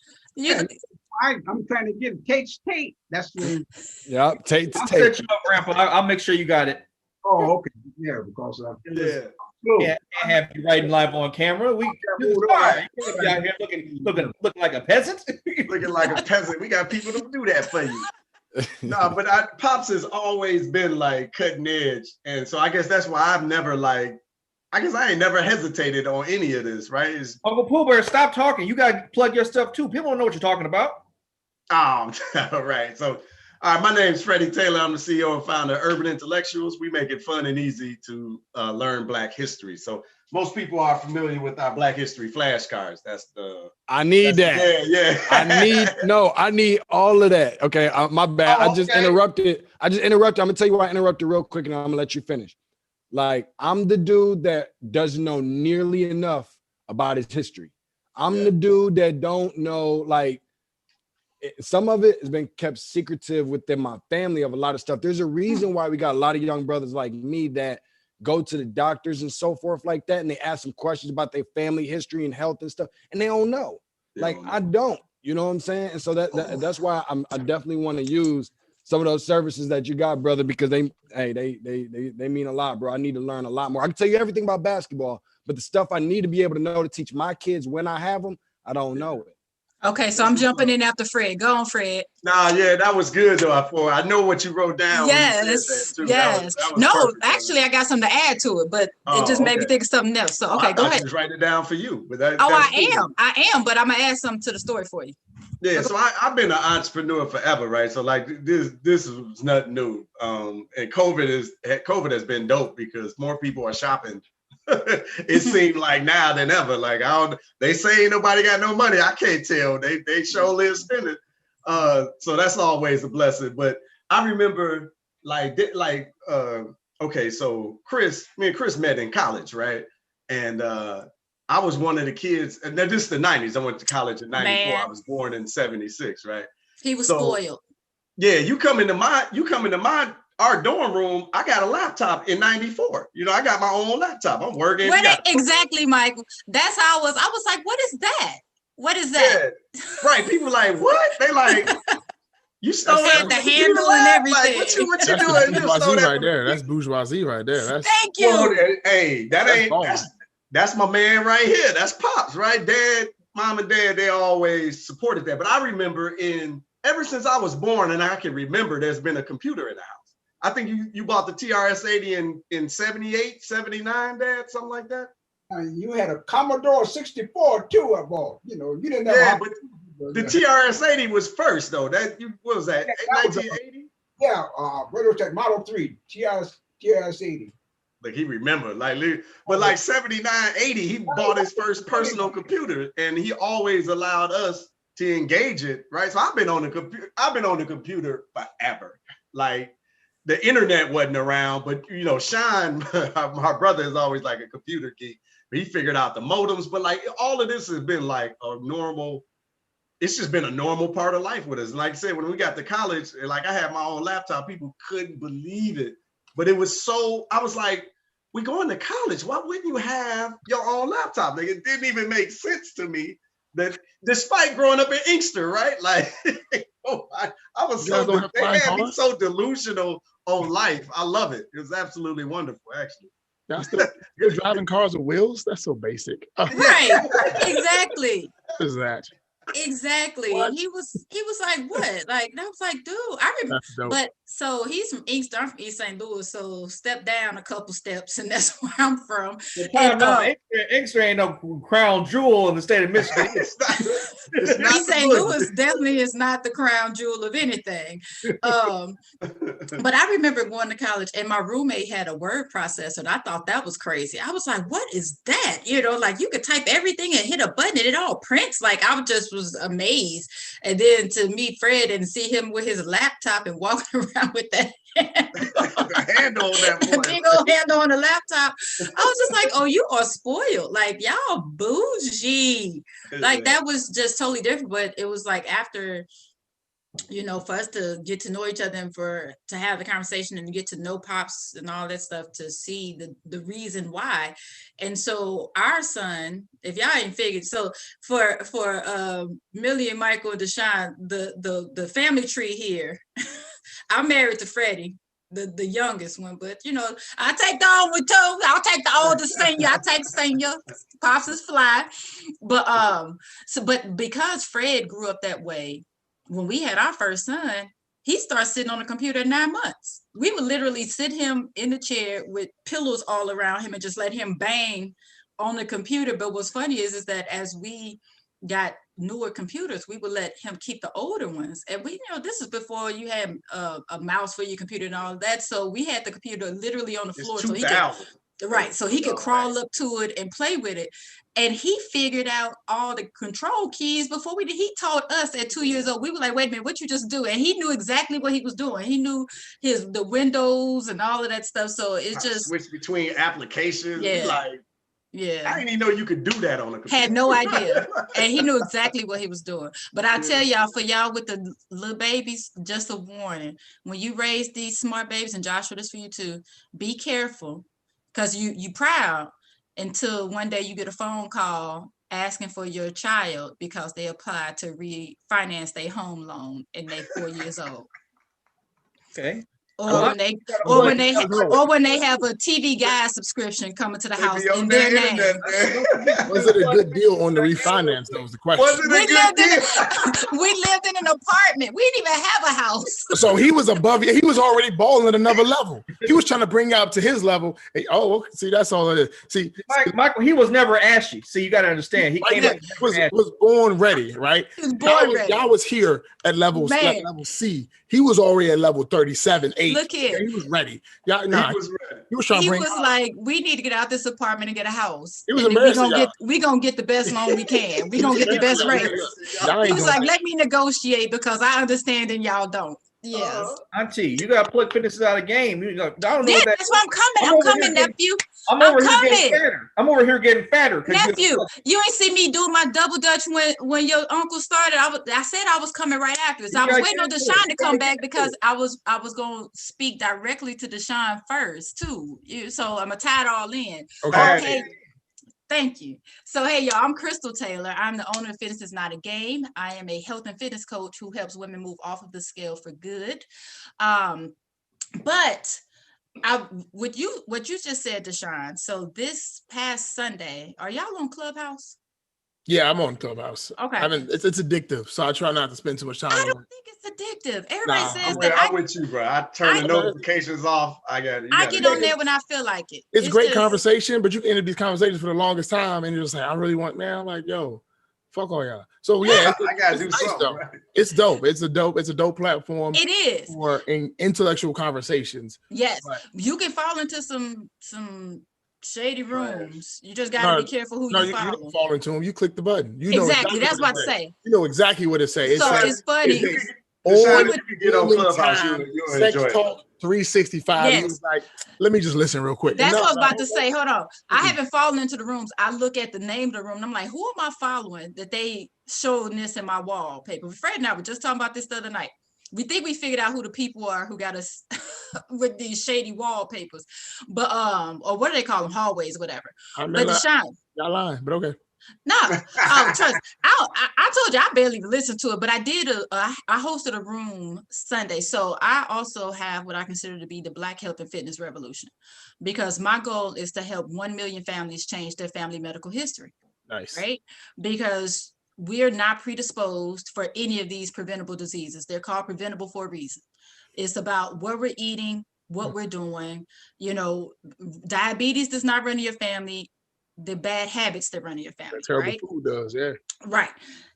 I'm trying to get Tates Take. That's the. Yep, Tates I'll Take. set you up, Grandpa. I'll make sure you got it. Oh, okay. Yeah, because Yeah. Can't have you writing live on camera. This is fire. You can't be out here looking like a peasant. Looking like a peasant. We got people to do that for you. No, but Pops has always been like cutting edge. And so I guess that's why I've never I ain't never hesitated on any of this, right? Uncle Pooh Bear, stop talking. You got to plug your stuff too. People don't know what you're talking about. All right. So, all right, my name's Freddy Taylor. I'm the CEO and founder of Urban Intellectuals. We make it fun and easy to learn Black history. So most people are familiar with our Black history flashcards. I need that. Yeah. I need all of that. Okay, my bad. Oh, I just okay. interrupted. I'm gonna tell you why I interrupted real quick, and I'm gonna let you finish. Like, I'm the dude that doesn't know nearly enough about his history. I'm the dude that don't know, like, some of it has been kept secretive within my family of a lot of stuff. There's a reason why we got a lot of young brothers like me that go to the doctors and so forth like that, and they ask them questions about their family history and health and stuff, and they don't know. I don't. You know what I'm saying? And so that's why I definitely want to use some of those services that you got, brother, because they mean a lot, bro. I need to learn a lot more. I can tell you everything about basketball, but the stuff I need to be able to know to teach my kids when I have them, I don't know it. Okay, so I'm jumping in after Fred. Go on, Fred. Nah, yeah, that was good though. I know what you wrote down. Yes, when you said that, too. yes. That was No, perfect, actually, I got something to add to it, but it just made me think of something else. So, okay, go ahead. Just write it down for you. But I am, but I'm gonna add something to the story for you. Yeah, so I've been an entrepreneur forever, right? So like this was nothing new. And COVID has been dope because more people are shopping. It seemed like now than ever. Like they say ain't nobody got no money. I can't tell. They surely is spending. So that's always a blessing. But I remember okay, so me and Chris met in college, right? And I was one of the kids, and this is the 90s. I went to college in 94. I was born in 76, right? He was spoiled. Yeah, you come into our dorm room. I got a laptop in 94. You know, I got my own laptop. I'm working. Exactly, Michael. That's how I was like, what is that? What is that? Yeah. Right. People like, what? They like, you stole the handle and everything. Like, what you doing? Bourgeoisie right there. That's bourgeoisie right there. Thank you. Well, hey, that's my man right here. That's Pops, right? Mom and Dad, they always supported that. But I remember ever since I was born, and I can remember, there's been a computer in the house. I think you bought the TRS-80 in 78, 79, Dad, something like that. You had a Commodore 64 too, I bought. You know, you didn't have. Yeah, but the TRS-80 was first though. What was that? 1980? Yeah, what was that? Model 3 TRS-80. Like he remembered, but 79, 80, he bought his first personal computer, and he always allowed us to engage it, right? So I've been on the computer forever. Like, the internet wasn't around, but you know, Sean, my brother, is always like a computer geek. But he figured out the modems, but like all of this has been like it's just been a normal part of life with us. And like I said, when we got to college, like I had my own laptop, people couldn't believe it. But it was I was like, we going to college. Why wouldn't you have your own laptop? Like, it didn't even make sense to me that despite growing up in Inkster, right? Like, I was they had me so delusional on life. I love it. It was absolutely wonderful, actually. You're driving cars with wheels? That's so basic. Right, exactly. What is that? Exactly. What? He was like, what? Like, I was like, dude, I remember. But so he's from Inkster, I'm from East St. Louis, so step down a couple steps, and that's where I'm from. Inkster ain't no crown jewel in the state of Michigan. East St. Louis definitely is not the crown jewel of anything. But I remember going to college, and my roommate had a word processor, and I thought that was crazy. I was like, what is that? You know, like you could type everything and hit a button and it all prints. Like, I just was amazed. And then to meet Fred and see him with his laptop and walking around with that handle on that big old handle on the laptop, I was just like, oh, you are spoiled. Like, y'all bougie. Like, that was just totally different. But it was like after you know, for us to get to know each other and to have the conversation and get to know Pops and all that stuff, to see the reason why. And so our son, if y'all ain't figured, so for Millie and Michael and Deshaun, the family tree here, I'm married to Freddie, the youngest one, but you know, I take the old one too. I'll take the oldest senior. I take the senior. Pops is fly. But but because Fred grew up that way, when we had our first son, he started sitting on the computer at 9 months. We would literally sit him in the chair with pillows all around him and just let him bang on the computer. But what's funny is that as we got newer computers, we would let him keep the older ones. And we, you know, this is before you had a mouse for your computer and all of that. So we had the computer literally on the floor. So he could, right. So he could crawl up to it and play with it. And he figured out all the control keys before we did. He taught us at 2 years old. We were like, wait a minute, what you just do? And he knew exactly what he was doing. He knew the windows and all of that stuff. So it's just switch between applications. Yeah. Like, yeah. I didn't even know you could do that on a computer. Had no idea. And he knew exactly what he was doing. But I tell y'all, for y'all with the little babies, just a warning. When you raise these smart babies, and Joshua, this for you too, be careful. Because you proud until one day you get a phone call asking for your child because they applied to refinance their home loan and they're 4 years old. Okay. Or when they have a TV Guide subscription coming to the house in their name. Was it a good deal on the refinance? That was the question. Was it a good deal? We lived in an apartment. We didn't even have a house. So he was above you. He was already balling at another level. He was trying to bring you up to his level. Hey, oh, see, that's all it is. See, Michael, he was never ashy. See, you got to understand. He came was born ready, right? He was born ready. Y'all was here at level C. He was already at level 37, 8. Look here. He was ready. Yeah, nah, he was ready. He was trying to bring. He was like, we need to get out this apartment and get a house. It was embarrassing. We gonna get the best loan we can. We gonna get the best rates. He was like, let me negotiate because I understand and y'all don't. Yes. Auntie, you got to plug fitnesses out of game. You know, I don't know that's why I'm coming. I'm coming, nephew. I'm over here getting fatter. I'm over here getting fatter. Nephew, you ain't see me do my double dutch when your uncle started. I said I was coming right after this. I was waiting on Deshaun to come back because I was going to speak directly to Deshaun first too. So I'm gonna tie it all in. Okay. Thank you. So, hey, y'all, I'm Crystal Taylor. I'm the owner of Fitness is Not a Game. I am a health and fitness coach who helps women move off of the scale for good. But what you just said, Deshaun, so this past Sunday, are y'all on Clubhouse? Yeah, I'm on Clubhouse. Okay. I mean, it's addictive, so I try not to spend too much time. I don't think it's addictive. Everybody says I'm with you, bro. I turn the notifications off. I get on there when I feel like it. It's great conversation, but you can end up these conversations for the longest time, and you're just like, I really want, man. I'm like, yo, fuck all y'all. So yeah, I gotta do something. Right? It's dope. It's a dope platform. It is for intellectual conversations. Yes, you can fall into some shady rooms. You just gotta be careful who you follow. You don't fall into them. You click the button. You know exactly. That's what to say. You know exactly what it says. So it's funny. You get on Clubhouse, you'll enjoy it. Talk 365. Yes. He was like, let me just listen real quick. That's what I was about to say. Hold on. I haven't fallen into the rooms. I look at the name of the room and I'm like, who am I following that they showing this in my wallpaper? Fred and I were just talking about this the other night. We think we figured out who the people are who got us with these shady wallpapers, but or what do they call them? Hallways, whatever. But Deshaun, y'all lying, but okay. No, trust. I told you I barely listened to it, but I did. I hosted a room Sunday, so I also have what I consider to be the Black health and fitness revolution, because my goal is to help 1 million families change their family medical history. Nice, right? Because we're not predisposed for any of these preventable diseases. They're called preventable for a reason. It's about what we're eating, what we're doing. You know, diabetes does not run in your family. The bad habits that run in your family, right? Food does, yeah. Right.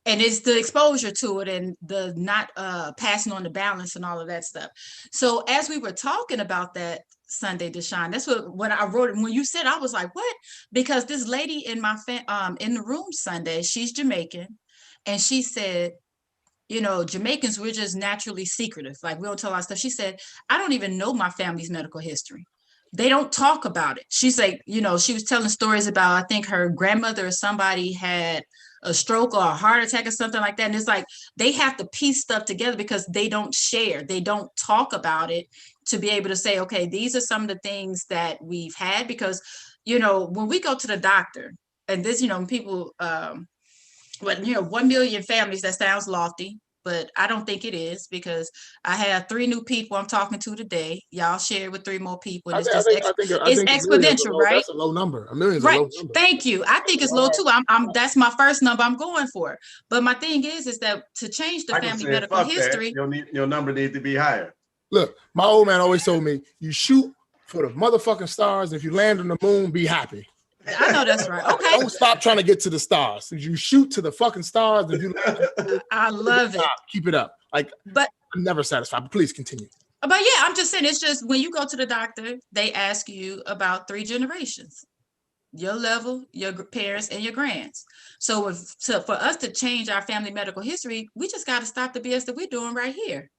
And it's the exposure to it and the not passing on the balance and all of that stuff. So as we were talking about that Sunday, Deshaun, that's what I wrote. When you said, I was like, what? Because this lady in my in the room Sunday, she's Jamaican, and she said, you know, Jamaicans, we're just naturally secretive. Like, we don't tell our stuff. She said, I don't even know my family's medical history. They don't talk about it. She's like, you know, she was telling stories about, I think her grandmother or somebody had a stroke or a heart attack or something like that. And it's like they have to piece stuff together because they don't share, they don't talk about it to be able to say, okay, these are some of the things that we've had. Because, you know, when we go to the doctor, and this, you know, people, but, you know, 1 million families, that sounds lofty, but I don't think it is, because I have 3 new people I'm talking to today. Y'all share with 3 more people. And it's just it's exponential, right? That's a low number. 1 million is right. a low number. Thank you. I think it's low too. That's my first number I'm going for. But my thing is that to change the family medical history, your number needs to be higher. Look, my old man always told me, you shoot for the motherfucking stars. If you land on the moon, be happy. I know that's right. Okay. Don't stop trying to get to the stars. If you shoot to the fucking stars, if you land on the moon, I love it. Keep it up. Like, but I'm never satisfied. But please continue. But yeah, I'm just saying, it's just when you go to the doctor, they ask you about 3 generations, your level, your parents, and your grands. So for us to change our family medical history, we just got to stop the BS that we're doing right here.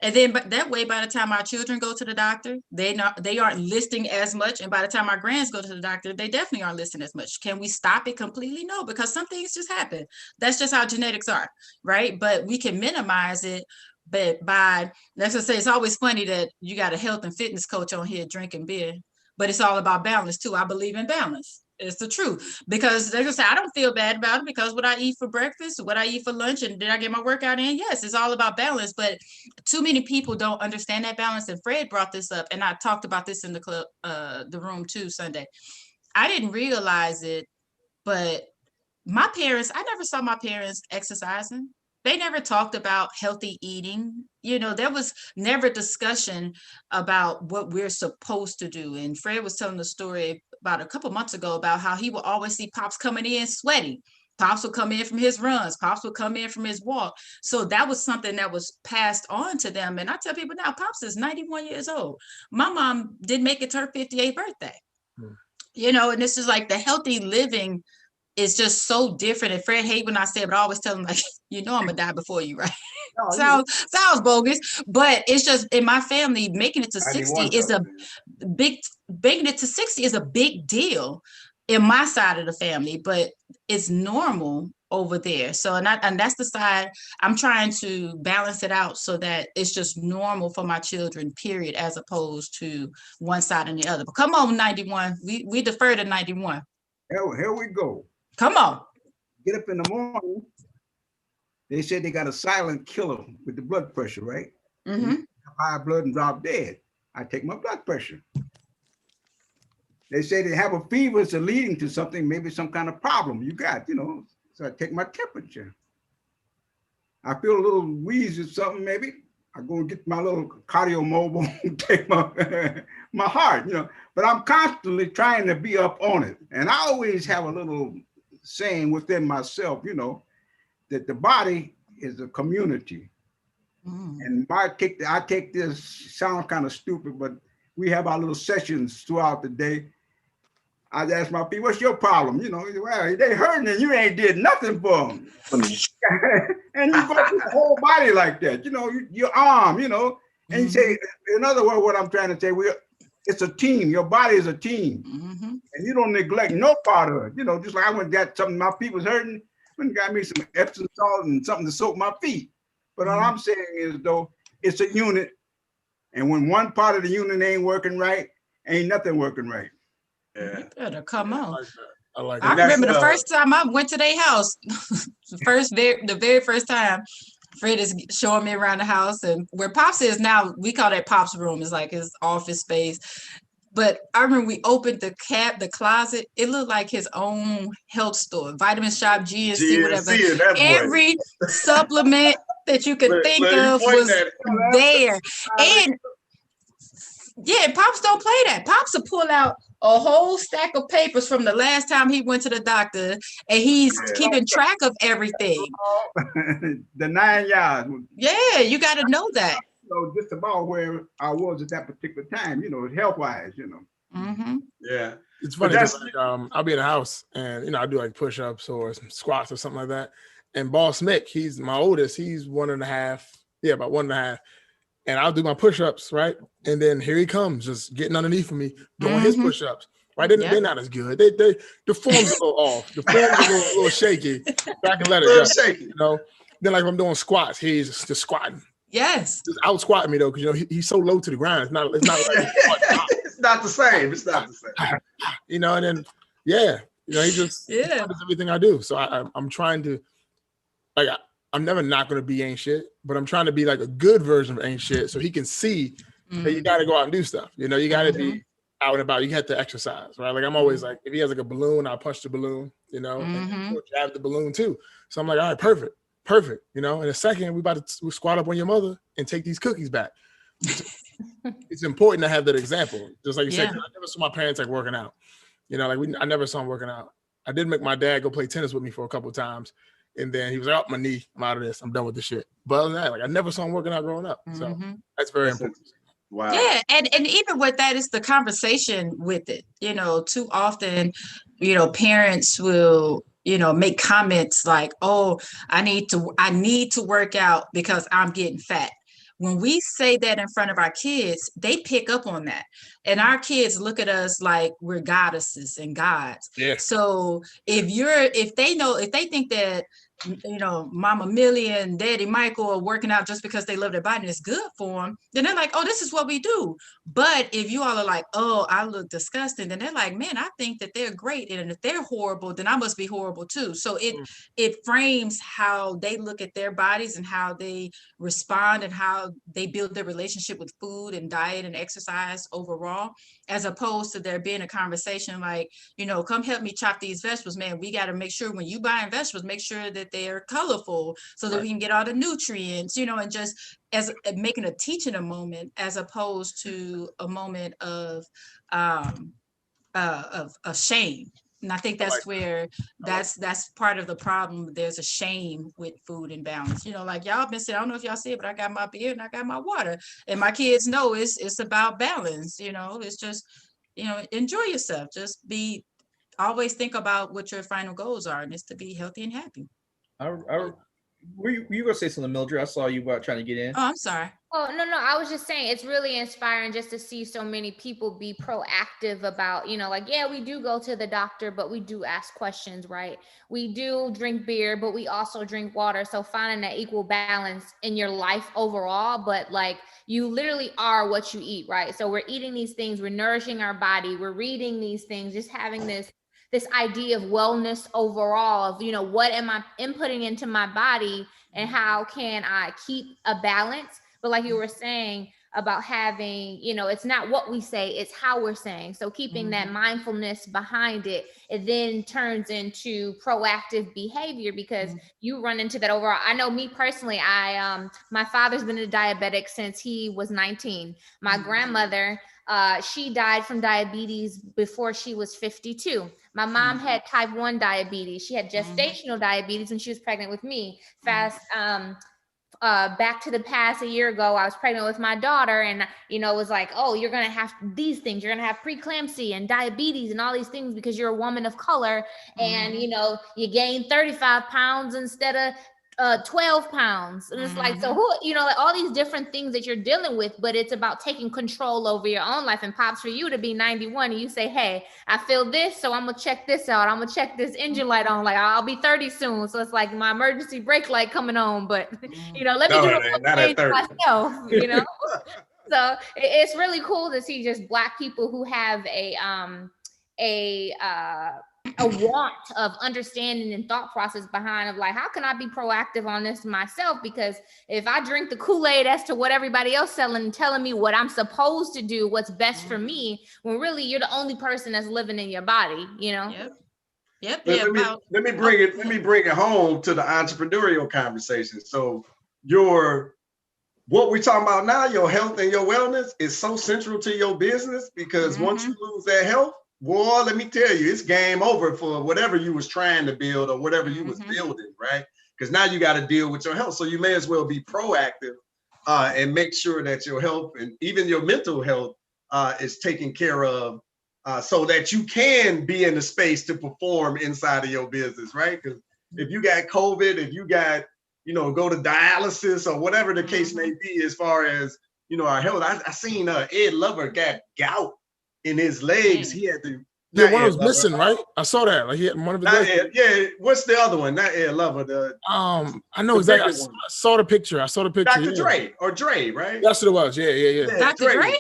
And then that way, by the time our children go to the doctor, they aren't listing as much. And by the time our grands go to the doctor, they definitely aren't listing as much. Can we stop it completely? No, because some things just happen. That's just how genetics are, right? But we can minimize it. But let's just say, it's always funny that you got a health and fitness coach on here drinking beer, but it's all about balance too. I believe in balance. It's the truth, because they're gonna say, I don't feel bad about it, because what I eat for breakfast, what I eat for lunch, and did I get my workout in? Yes, it's all about balance. But too many people don't understand that balance. And Fred brought this up, and I talked about this in the club, the room too, Sunday. I didn't realize it, but my parents, I never saw my parents exercising. They never talked about healthy eating. You know, there was never discussion about what we're supposed to do. And Fred was telling the story about a couple months ago about how he would always see Pops coming in sweaty. Pops would come in from his runs. Pops would come in from his walk. So that was something that was passed on to them. And I tell people now, Pops is 91 years old. My mom didn't make it to her 58th birthday. You know, and this is like the healthy living is just so different. And Fred hate when I say it, but I always tell him, like, you know, I'm gonna die before you, right? Sounds bogus, but it's just in my family, making it to 60 is a big, making it to 60 is a big deal in my side of the family, but it's normal over there. So, and that's the side I'm trying to balance it out so that it's just normal for my children, period, as opposed to one side and the other. But come on, 91, we defer to 91. Here we go. Come on. Get up in the morning. They said they got a silent killer with the blood pressure, right? Mm-hmm. High blood and drop dead. I take my blood pressure. They say they have a fever, it's leading to something, maybe some kind of problem you got, you know. So I take my temperature. I feel a little wheeze or something, maybe. I go and get my little cardio mobile, take my heart, you know. But I'm constantly trying to be up on it. And I always have a little saying within myself, you know, that the body is a community. And I take this, sounds kind of stupid, but we have our little sessions throughout the day. I ask my people, what's your problem? You know, well, they hurting and you ain't did nothing for them. And you go through the whole body like that, you know, your arm, you know, and you say, in other words, what I'm trying to say, it's a team. Your body is a team. And you don't neglect no part of it. You know, just like I went and got something, my feet was hurting, went and got me some Epsom salt and something to soak my feet. But all I'm saying is, though, it's a unit. And when one part of the unit ain't working right, ain't nothing working right. Yeah. You better come on. I like I remember the first time I went to their house, the very first time, Fred is showing me around the house, and where Pops is now, we call that Pops' room. It's like his office space. But I remember we opened the closet. It looked like his own health store, Vitamin Shop, GNC, whatever. Every supplement that you could think of was there. And yeah, Pops don't play that. Pops will pull out a whole stack of papers from the last time he went to the doctor, and he's keeping track of everything. The 9 yards. Yeah, you got to know that. So just about where I was at that particular time, you know, health-wise, you know. Yeah. It's funny because like, I'll be in the house and, you know, I do like push-ups or some squats or something like that. And Boss Mick, he's my oldest, he's 1.5. Yeah, about 1.5. And I'll do my push-ups, right? And then here he comes, just getting underneath of me, doing his push-ups. Right? They're not as good. The form's a little off. The form's a little shaky. So I can let it go. Shaky. You know. Then like if I'm doing squats, he's just squatting. Yes. Just out squatting me though, because you know he's so low to the ground. It's not like it's not the same. It's not the same. You know, and then you know, he just does everything I do. So I'm trying to like I'm never not gonna be ain't shit, but I'm trying to be like a good version of ain't shit so he can see that you gotta go out and do stuff. You know, you gotta be out and about. You have to exercise, right? Like I'm always like, if he has like a balloon, I'll punch the balloon, you know, and jab the balloon too. So I'm like, all right, perfect. You know, in a second, we about to squat up on your mother and take these cookies back. It's important to have that example. Just like you said, I never saw my parents like working out. You know, like I never saw him working out. I did make my dad go play tennis with me for a couple of times. And then he was like, oh, my knee, I'm out of this. I'm done with this shit. But other than that, like I never saw him working out growing up. So that's very important. Wow. Yeah, and even with that, it's the conversation with it. You know, too often, you know, parents will, you know, make comments like, "Oh, I need to work out because I'm getting fat." When we say that in front of our kids, they pick up on that, and our kids look at us like we're goddesses and gods. Yeah. So if they think that, you know, Mama Millie and Daddy Michael are working out just because they love their body and it's good for them, then they're like, oh, this is what we do. But if you all are like, oh, I look disgusting, then they're like, man, I think that they're great. And if they're horrible, then I must be horrible too. So it frames how they look at their bodies and how they respond and how they build their relationship with food and diet and exercise overall, as opposed to there being a conversation like, you know, come help me chop these vegetables, man. We got to make sure when you buying vegetables, make sure that they're colorful so that we can get all the nutrients, you know, and just as making a teaching a moment as opposed to a moment of shame. And I think that's where that's part of the problem. There's a shame with food and balance. You know, like y'all been saying, I don't know if y'all see it, but I got my beer and I got my water. And my kids know it's about balance, you know, it's just, you know, enjoy yourself. Just always think about what your final goals are, and it's to be healthy and happy. Were you going to say something, Mildred? I saw you trying to get in. Oh, I'm sorry. Oh, no. I was just saying it's really inspiring just to see so many people be proactive about, you know, like, yeah, we do go to the doctor, but we do ask questions, right? We do drink beer, but we also drink water. So finding that equal balance in your life overall, but like you literally are what you eat, right? So we're eating these things, we're nourishing our body, we're reading these things, just having this idea of wellness overall of, you know, what am I inputting into my body and how can I keep a balance? But like you were saying about having, you know, it's not what we say, it's how we're saying. So keeping that mindfulness behind it, it then turns into proactive behavior because you run into that overall. I know me personally, my father's been a diabetic since he was 19. My grandmother, she died from diabetes before she was 52. My mom had type 1 diabetes. She had gestational diabetes when she was pregnant with me. Back to the past a year ago, I was pregnant with my daughter, and you know, it was like, oh, you're gonna have these things, you're gonna have preeclampsia and diabetes and all these things because you're a woman of color, and you know, you gain 35 pounds instead of 12 pounds. And it's like, so who, you know, like all these different things that you're dealing with, but it's about taking control over your own life. And pops, for you to be 91 and you say, hey, I feel this, so I'm gonna check this out, I'm gonna check this engine light on, like I'll be 30 soon, so it's like my emergency brake light coming on, but you know, let me do it myself, you know. So it's really cool to see just Black people who have a want of understanding and thought process behind of like, how can I be proactive on this myself? Because if I drink the Kool-Aid as to what everybody else telling me what I'm supposed to do, what's best for me, when really you're the only person that's living in your body, you know? Yep. Let me bring it home to the entrepreneurial conversation. So what we're talking about now, your health and your wellness is so central to your business, because once you lose that health, boy, let me tell you, it's game over for whatever you was trying to build or whatever you was building, right? Because now you got to deal with your health. So you may as well be proactive and make sure that your health and even your mental health is taken care of so that you can be in the space to perform inside of your business, right? Because if you got COVID, if you got, you know, go to dialysis or whatever the case may be, as far as, you know, our health. I seen Ed Lover got gout in his legs. He had to Yeah, one was missing, right? I saw that. Like he had one of his legs. Yeah, what's the other one? Not Ed Lover. I know exactly. I saw the picture. Dr. Dre or Dre, right? That's what it was. Yeah. Dr. Dre?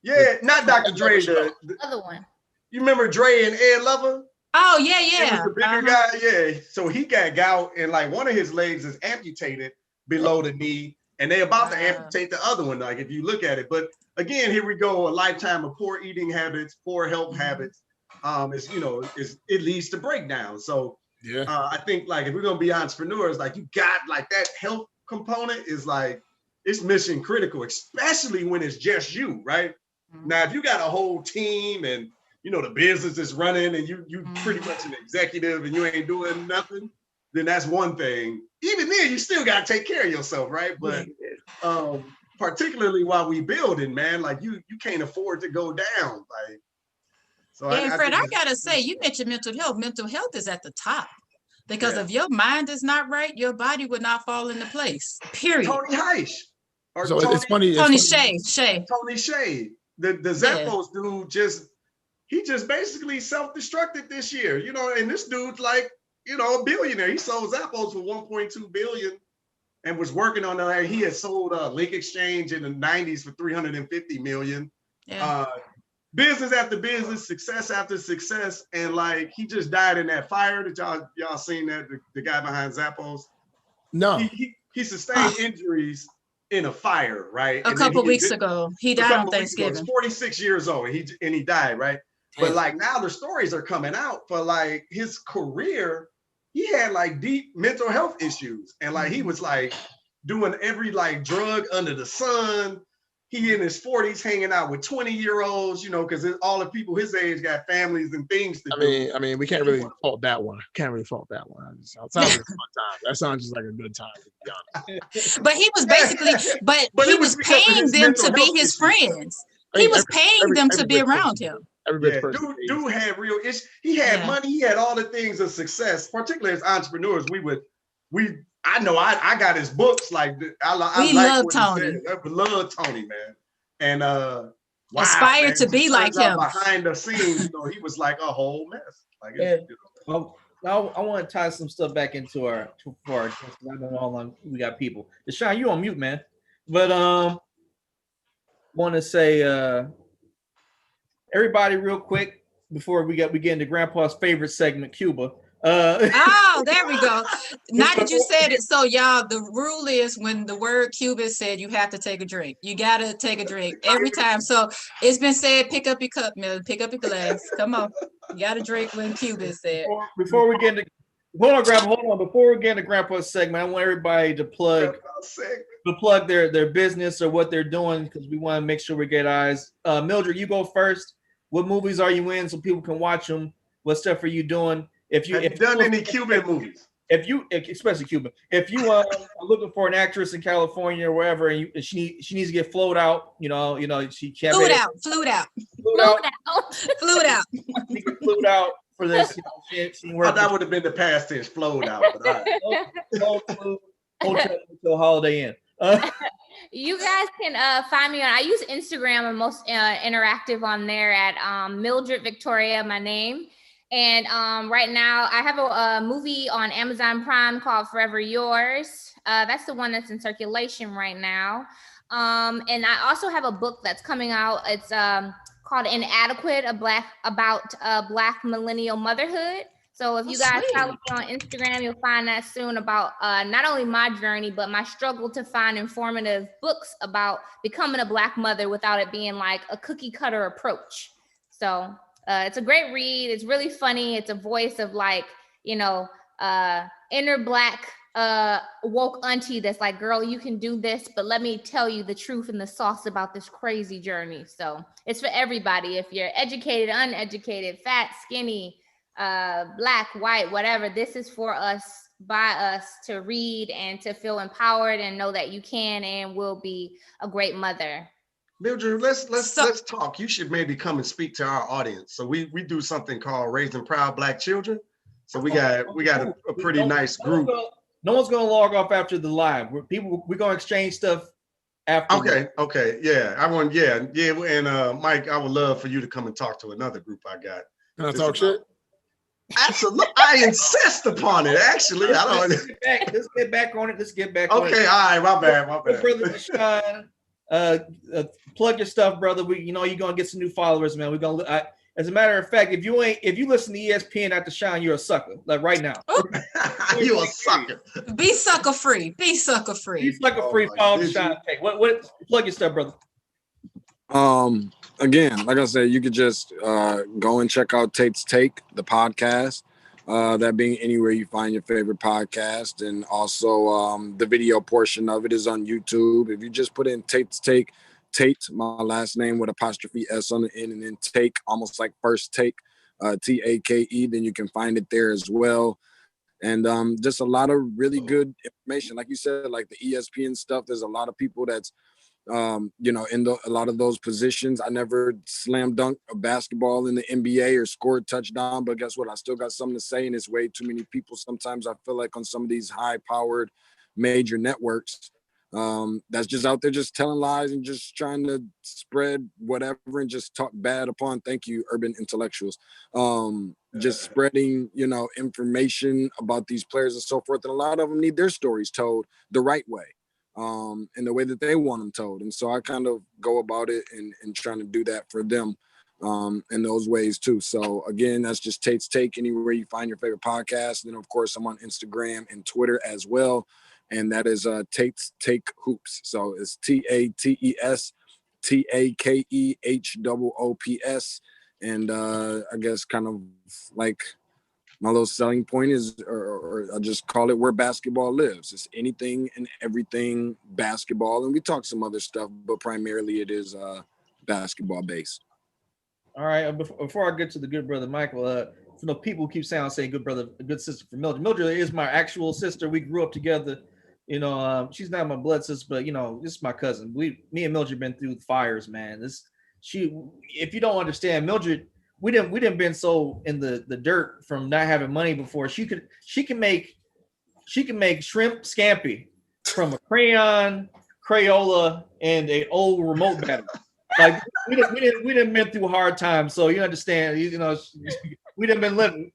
Yeah, not Dr. Dre. The other one. You remember Dre and Ed Lover? Oh, yeah. He was the bigger guy, yeah. So he got gout and like one of his legs is amputated below the knee, and they're about to amputate the other one. Like if you look at it, but again, here we go, a lifetime of poor eating habits, poor health habits. It leads to breakdown. So yeah, I think like if we're gonna be entrepreneurs, like you got like that health component is like it's mission critical, especially when it's just you, right? Now, if you got a whole team and the business is running and you pretty much an executive and you ain't doing nothing, then that's one thing. Even then, you still got to take care of yourself, right? But particularly while we building, man, like you can't afford to go down. Like, so and Fred, I gotta say, you mentioned mental health. Mental health is at the top because if your mind is not right, your body would not fall into place. Period. Tony Heish. So it's funny. Tony Shay. Tony Shay. The Zappos dude he just basically self-destructed this year, and this dude's like, a billionaire. He sold Zappos for $1.2 billion and was working on that. He had sold Link Exchange in the 90s for $350 million. Yeah. Business after business, success after success. And like, he just died in that fire. Did y'all seen that? The guy behind Zappos? No. He sustained injuries in a fire, right? A couple weeks ago. He died on Thanksgiving. He was 46 years old and he died, right? But like now the stories are coming out for like his career. He had like deep mental health issues. And like he was like doing every like drug under the sun. He in his 40s hanging out with 20-year-olds, because all the people his age got families and things to do. I mean, we can't really fault that one. It sounds like a fun time. That sounds just like a good time, to be honest. But he was basically, he was paying them to be his friends. He was paying them to be around him. Dude had real issues. He had money. He had all the things of success. Particularly as entrepreneurs, I know I got his books. Like we love Tony. I love Tony, man. And aspire to be like him. Behind the scenes, he was like a whole mess. Like I want to tie some stuff back into our I know we got people. Deshaun, you on mute, man. But want to say everybody real quick before we get into Grandpa's favorite segment, Cuba. Oh, there we go. Now that you said it, so y'all, the rule is when the word Cuba is said, you have to take a drink. You gotta take a drink every time. So it's been said, pick up your cup, Millie, pick up your glass. Come on, you gotta drink when Cuba is said. Before we get into hold on. Before we get into Grandpa's segment, I want everybody to plug their business or what they're doing because we want to make sure we get eyes. Mildred, you go first. What movies are you in so people can watch them? What stuff are you doing? Have you done any Cuban movies? Especially Cuban, if you are looking for an actress in California or wherever, and she needs to get flowed out, she can't flued out for this. That would have been the past tense, flowed out. Hotel Holiday Inn. You guys can find me on. I use Instagram. I'm most interactive on there at Mildred Victoria, my name. And right now I have a movie on Amazon Prime called Forever Yours. That's the one that's in circulation right now. And I also have a book that's coming out. It's called Inadequate, about Black millennial motherhood. So if you guys follow me on Instagram, you'll find that soon about not only my journey, but my struggle to find informative books about becoming a Black mother without it being like a cookie cutter approach. So it's a great read. It's really funny. It's a voice of like, inner Black woke auntie that's like, girl, you can do this, but let me tell you the truth and the sauce about this crazy journey. So it's for everybody. If you're educated, uneducated, fat, skinny, Black, white, whatever, this is for us, by us to read and to feel empowered and know that you can and will be a great mother. Mildred, let's talk. You should maybe come and speak to our audience. So we do something called Raising Proud Black Children. So we got a pretty nice group. No one's gonna log off after the live. We're gonna exchange stuff after. Okay, yeah. And Mike, I would love for you to come and talk to another group I got Can I talk shit? Absolutely, I insist upon it. Actually, I don't. Let's get back on it. Okay, all right, my bad. Brother Deshaun, plug your stuff, brother. You're gonna get some new followers, man. We're gonna. As a matter of fact, if you listen to ESPN after Deshaun, you're a sucker. Like right now, you a sucker. Be sucker free. Be sucker free. Be sucker free. Follow Deshaun Take. What? Plug your stuff, brother. Again, like I said, you could just go and check out Tates Take, the podcast. That being anywhere you find your favorite podcast, and also the video portion of it is on YouTube. If you just put in Tates Take, Tate, my last name with apostrophe S on the end, and then Take, almost like first take, Take, then you can find it there as well. And just a lot of really good information, like you said, like the ESPN stuff. There's a lot of people that's in a lot of those positions. I never slam dunked a basketball in the NBA or scored touchdown, but guess what? I still got something to say, and it's way too many people. Sometimes I feel like on some of these high-powered major networks that's just out there just telling lies and just trying to spread whatever and just talk bad upon, thank you, urban intellectuals, just spreading, information about these players and so forth. And a lot of them need their stories told the right way. In the way that they want them told. And so I kind of go about it and trying to do that for them in those ways too. So again, that's just Tates Take, anywhere you find your favorite podcast. And then of course I'm on Instagram and Twitter as well. And that is Tates Take Hoops. So it's TATES TAKEHOOPS. And I guess kind of like my little selling point is, or I just call it where basketball lives. It's anything and everything basketball. And we talk some other stuff, but primarily it is basketball based. All right. Before I get to the good brother, Michael, people who keep saying, I'll say good brother, good sister for Mildred. Mildred is my actual sister. We grew up together. She's not my blood sister, but this is my cousin. Me and Mildred been through the fires, man. If you don't understand, Mildred, we didn't been so in the dirt from not having money before. She can make shrimp scampi from a crayon, Crayola, and an old remote battery. Like we didn't been through hard times, so you understand. We didn't been living.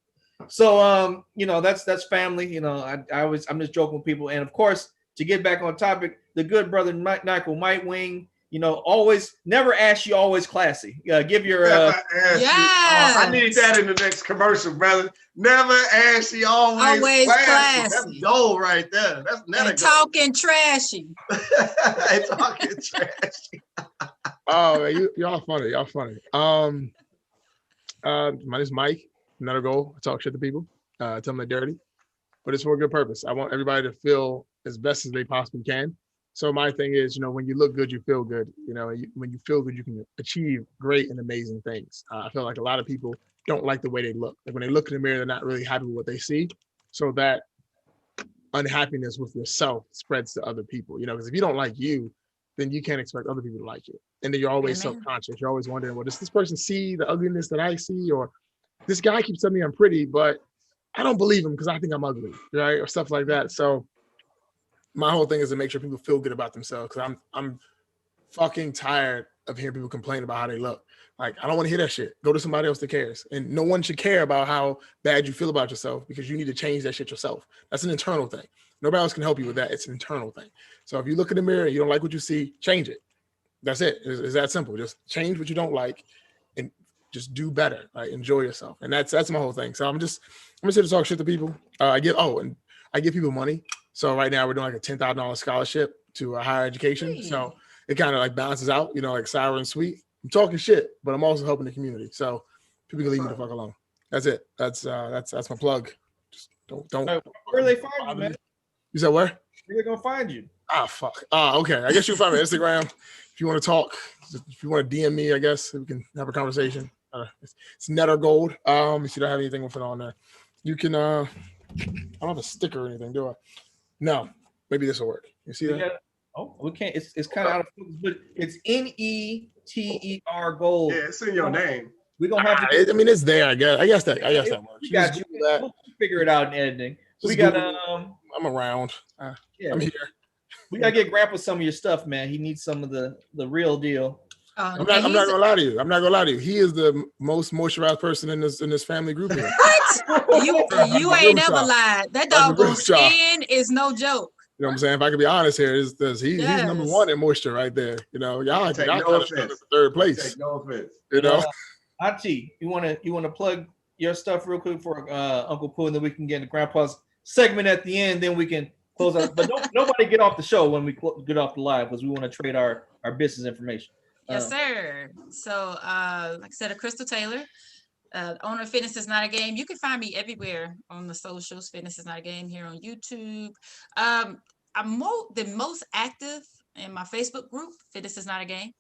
So that's family. I'm just joking with people, and of course to get back on topic, the good brother Michael Mike Wing. Always never ask you, always classy. Give your yes. I need that in the next commercial, brother. Never ask you, always classy. That's gold right there. That's never talking trashy. Talking trashy. Oh, man, y'all funny. Y'all funny. My name is Mike. Another goal. I talk shit to people. Tell them they're dirty, but it's for a good purpose. I want everybody to feel as best as they possibly can. So my thing is, when you look good, you feel good. When you feel good, you can achieve great and amazing things. I feel like a lot of people don't like the way they look. Like when they look in the mirror, they're not really happy with what they see. So that unhappiness with yourself spreads to other people. Because if you don't like you, then you can't expect other people to like you. And then you're always self-conscious. You're always wondering, well, does this person see the ugliness that I see? Or this guy keeps telling me I'm pretty, but I don't believe him because I think I'm ugly, right? Or stuff like that. So my whole thing is to make sure people feel good about themselves, because I'm fucking tired of hearing people complain about how they look. Like, I don't want to hear that shit. Go to somebody else that cares. And no one should care about how bad you feel about yourself, because you need to change that shit yourself. That's an internal thing. Nobody else can help you with that. It's an internal thing. So if you look in the mirror and you don't like what you see, change it. That's it. It's that simple. Just change what you don't like and just do better. Like, enjoy yourself. And that's my whole thing. So I'm just here to talk shit to people. I give people money. So right now we're doing like a $10,000 scholarship to higher education. So it kind of like balances out, like sour and sweet. I'm talking shit, but I'm also helping the community. So people can leave me the fuck alone. That's it. That's my plug. Just don't. Where they find you, man? You said where? Where they gonna find you? Fuck. Okay. I guess you can find me on Instagram if you want to talk. If you want to DM me, I guess we can have a conversation. It's Netter Gold. If you don't have anything with it on there, you can. I don't have a sticker or anything, do I? No. Maybe this will work. You see that? We can't. It's kind of out of focus, but it's Netter Gold. Yeah, it's in your name. We're gonna have to. It's there. I guess that works. We got you. We'll figure it out in editing. We got. I'm around. I'm here. We gotta get Grandpa some of your stuff, man. He needs some of the real deal. I'm not gonna lie to you. I'm not gonna lie to you. He is the most moisturized person in this family group here. What? You ain't never lied. That doggone skin is no joke. You know what I'm saying? If I could be honest here, he's number one in moisture right there. You know, y'all kind of stuck in third place. Take no offense. You know, Auntie, you wanna plug your stuff real quick for Uncle Pooh, and then we can get into Grandpa's segment at the end. Then we can close out. But nobody get off the show when we get off the live, because we want to trade our business information. Yes, sir. So, like I said, Crystal Taylor, owner of Fitness is Not a Game. You can find me everywhere on the socials. Fitness is Not a Game here on YouTube. I'm the most active in my Facebook group, Fitness is Not a Game.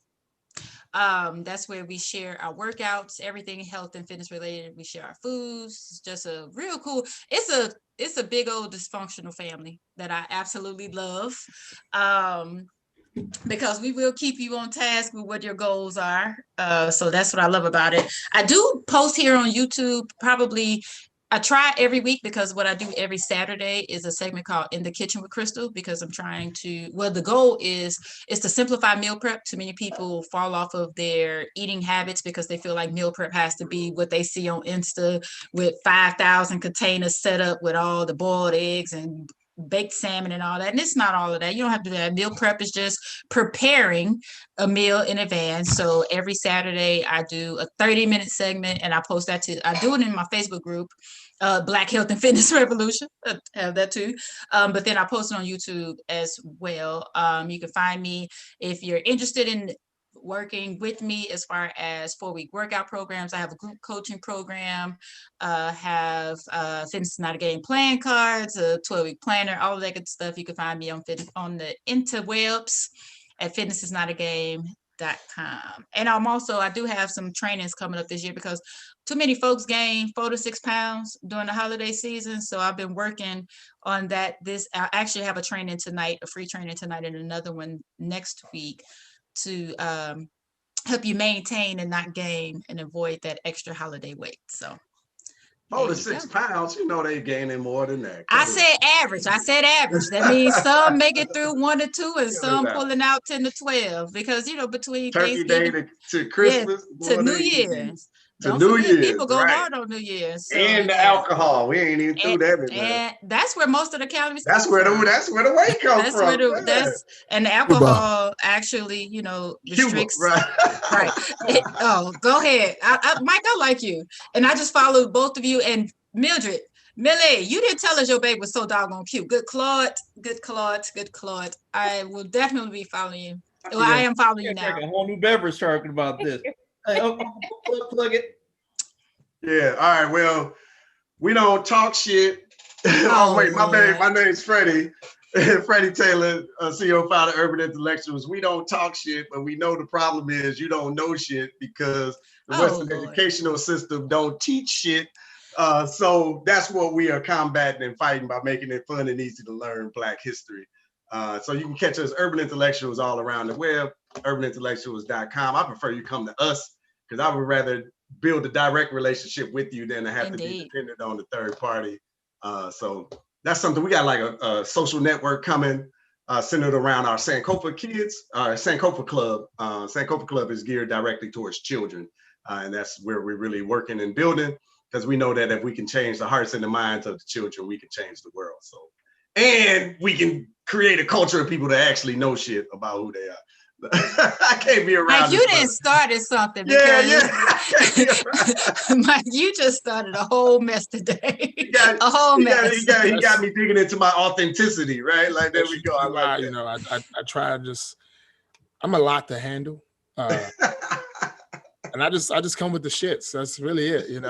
That's where we share our workouts, everything health and fitness related. We share our foods. It's just a real cool. It's a big old dysfunctional family that I absolutely love. Because we will keep you on task with what your goals are. So that's what I love about it. I do post here on YouTube. Probably I try every week, because what I do every Saturday is a segment called In the Kitchen with Crystal, because I'm trying to, the goal is to simplify meal prep. Too many people fall off of their eating habits because they feel like meal prep has to be what they see on Insta with 5,000 containers set up with all the boiled eggs and baked salmon and all that. And it's not all of that. You don't have to do that. Meal prep is just preparing a meal in advance. So every Saturday I do a 30-minute segment, and I post that I do it in my Facebook group, Black Health and Fitness Revolution. I have that too. But then I post it on YouTube as well. You can find me if you're interested in working with me as far as 4-week workout programs. I have a group coaching program, have Fitness is Not a Game plan cards, a 12-week planner, all of that good stuff. You can find me on the interwebs at fitnessisnotagame.com. And I do have some trainings coming up this year, because too many folks gain 4 to 6 pounds during the holiday season. So I've been working on that. I actually have a training tonight, a free training tonight, and another one next week to help you maintain and not gain and avoid that extra holiday weight. So 4 to 6 pounds, you know they gaining more than that. I said average. That means some make it through 1 to 2 and some pulling out 10 to 12, because between Turkey Day to Christmas, to New Year's. To New Year's, people go hard on New Year's. So, and the alcohol, we ain't even through that. And that's where most of the calories. That's where the weight comes from. And the alcohol actually, restricts. Cuba, right. Go ahead, Mike. I like you, and I just followed both of you and Millie. You didn't tell us your baby was so doggone cute. Good Claude. I will definitely be following you. Well, I am following you now. Like a whole new beverage talking about this. Hey, plug it. Yeah. All right. Well, we don't talk shit. My name's Freddy. Freddy Taylor, CEO, founder, Urban Intellectuals. We don't talk shit, but we know the problem is you don't know shit, because the Western educational system don't teach shit. So that's what we are combating and fighting by making it fun and easy to learn Black history. So you can catch us Urban Intellectuals all around the web, urbanintellectuals.com. I prefer you come to us, because I would rather build a direct relationship with you than to have to be dependent on the third party. So that's something. We got like a social network coming centered around our Sankofa kids, our Sankofa Club. Sankofa Club is geared directly towards children. And that's where we're really working and building, because we know that if we can change the hearts and the minds of the children, we can change the world. So, and we can create a culture of people that actually know shit about who they are. I can't be around. Mike, you didn't start something. Mike, you just started a whole mess today. He got me digging into my authenticity, right? Like, there we go. I try to I'm a lot to handle. And I just come with the shits. That's really it,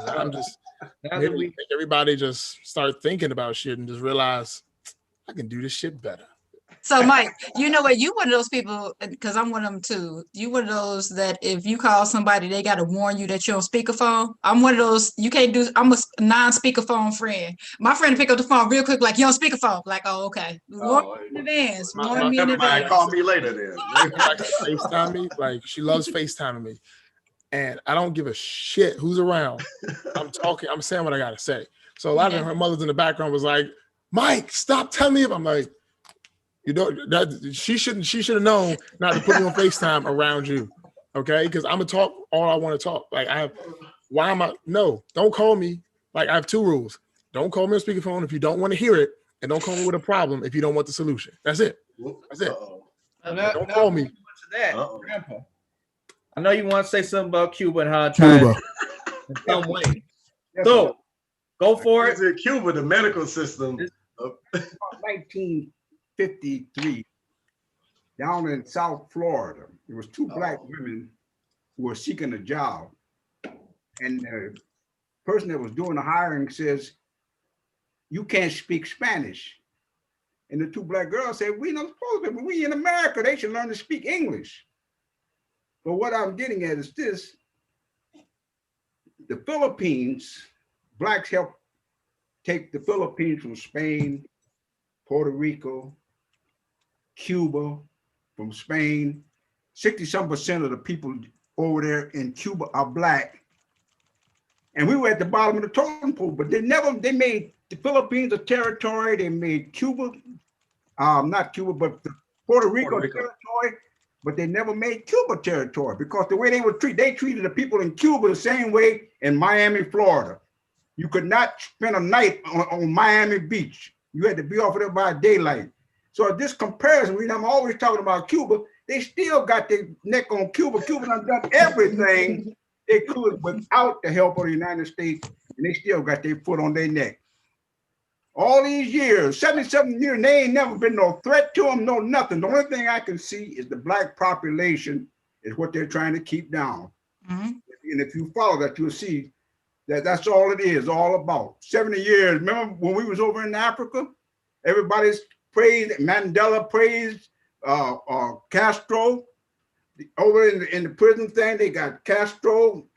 I'm just make everybody just start thinking about shit and just realize I can do this shit better. So, Mike, you know what? You one of those people, because I'm one of them too. You one of those that if you call somebody, they got to warn you that you're on speakerphone. I'm one of those, I'm a non-speakerphone friend. My friend pick up the phone real quick, like, you on speakerphone. Like, oh, okay. Warn me in advance. Warn me in advance. Call me later then. FaceTime me. Like, she loves FaceTiming me. And I don't give a shit who's around. I'm talking, I'm saying what I got to say. So a lot of her mothers in the background was like, Mike, stop telling me. I'm like, she should have known not to put me on FaceTime around you. Okay, because I'm gonna talk all I want to talk. Like don't call me. Like I have 2 rules. Don't call me on speakerphone if you don't want to hear it, and don't call me with a problem if you don't want the solution. That's it. That's it. Don't call me. Grandpa. I know you want to say something about Cuba and how it ties in some way. So go for it. Cuba, the medical system. 1953, down in South Florida, there was 2 black women who were seeking a job, and the person that was doing the hiring says, "You can't speak Spanish." And the 2 black girls said, "We not supposed to, but we in America, they should learn to speak English." But what I'm getting at is this: the Philippines, blacks helped take the Philippines from Spain, Puerto Rico, Cuba, from Spain. 60-some% of the people over there in Cuba are black. And we were at the bottom of the totem pole, but they made the Philippines a territory. They made Cuba, not Cuba, but Puerto Rico territory, but they never made Cuba territory because the way they treated the people in Cuba the same way in Miami, Florida. You could not spend a night on Miami Beach. You had to be off of there by daylight. So this comparison, I'm always talking about Cuba, they still got their neck on Cuba. Cuba done everything they could without the help of the United States, and they still got their foot on their neck. All these years, 77 years, they ain't never been no threat to them, no nothing. The only thing I can see is the black population is what they're trying to keep down. And if you follow that, you'll see that's all it is, all about. 70 years. Remember when we was over in Africa? Everybody's praised, Mandela praised Castro. Over in the prison thing, they got Castro,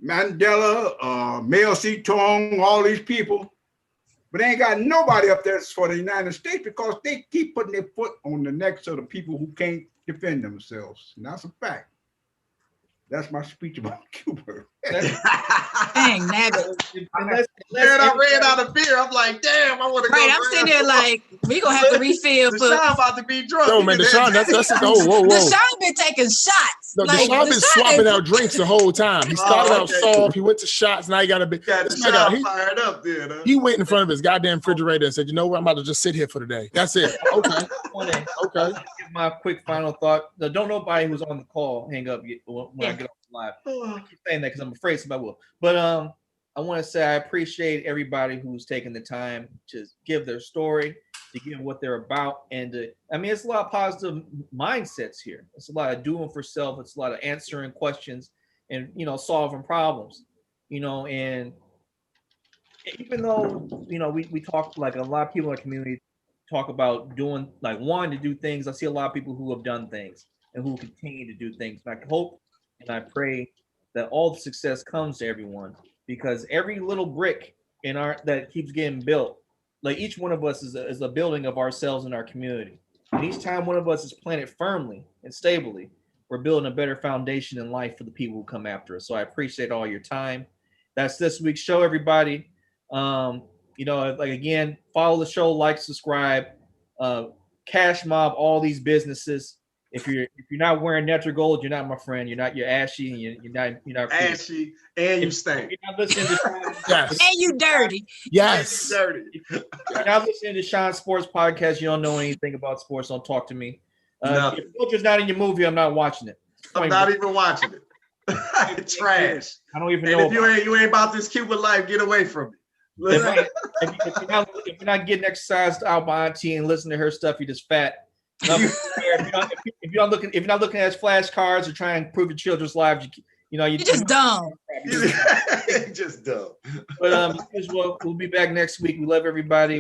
Mandela, Mao Zedong, all these people. But they ain't got nobody up there for the United States because they keep putting their foot on the necks of the people who can't defend themselves. And that's a fact. That's my speech about Cuba. Dang, nabbit. Man, I ran out of beer. I'm like, damn, I want to go. Right, I'm sitting there like, we gonna have to refill for. Deshaun about to be drunk. No, man, Deshaun, that's whoa. Deshaun been taking shots. No, like, Deshaun been swapping out drinks the whole time. He started out soft. He went to shots. Now he got a big. Deshaun fired up there. Huh? He went in front of his goddamn refrigerator and said, "You know what? I'm about to just sit here for the day. That's it." Okay. Okay. Give my quick final thought. Don't nobody who's on the call hang up when I get off live. I keep saying that because I'm afraid somebody will. But I want to say I appreciate everybody who's taking the time to give their story, to give what they're about, and it's a lot of positive mindsets here. It's a lot of doing for self. It's a lot of answering questions and solving problems. And even though we talk, like a lot of people in the community talk about doing, like, wanting to do things, I see a lot of people who have done things and who continue to do things. And I hope and I pray that all the success comes to everyone, because every little brick in that keeps getting built, like each one of us is a building of ourselves in our community. And each time one of us is planted firmly and stably, we're building a better foundation in life for the people who come after us. So I appreciate all your time. That's this week's show, everybody. Again, follow the show, like, subscribe, cash mob all these businesses. If you're not wearing Netro Gold, you're not my friend. You're ashy, and you're not ashy, and you stink. You're not listening to yes. And you dirty. Yes. Dirty. If you're not listening to Sean's Sports Podcast, you don't know anything about sports. Don't talk to me. If Culture's not in your movie, I'm not watching it. I'm not even watching it. Trash. I don't even know. If you ain't about this Cuban life, get away from me. If you're not getting exercised out by auntie and listening to her stuff, you're just fat. If you're not looking at flashcards or trying to improve your children's lives, you're just dumb. Just dumb. But we'll be back next week. We love everybody.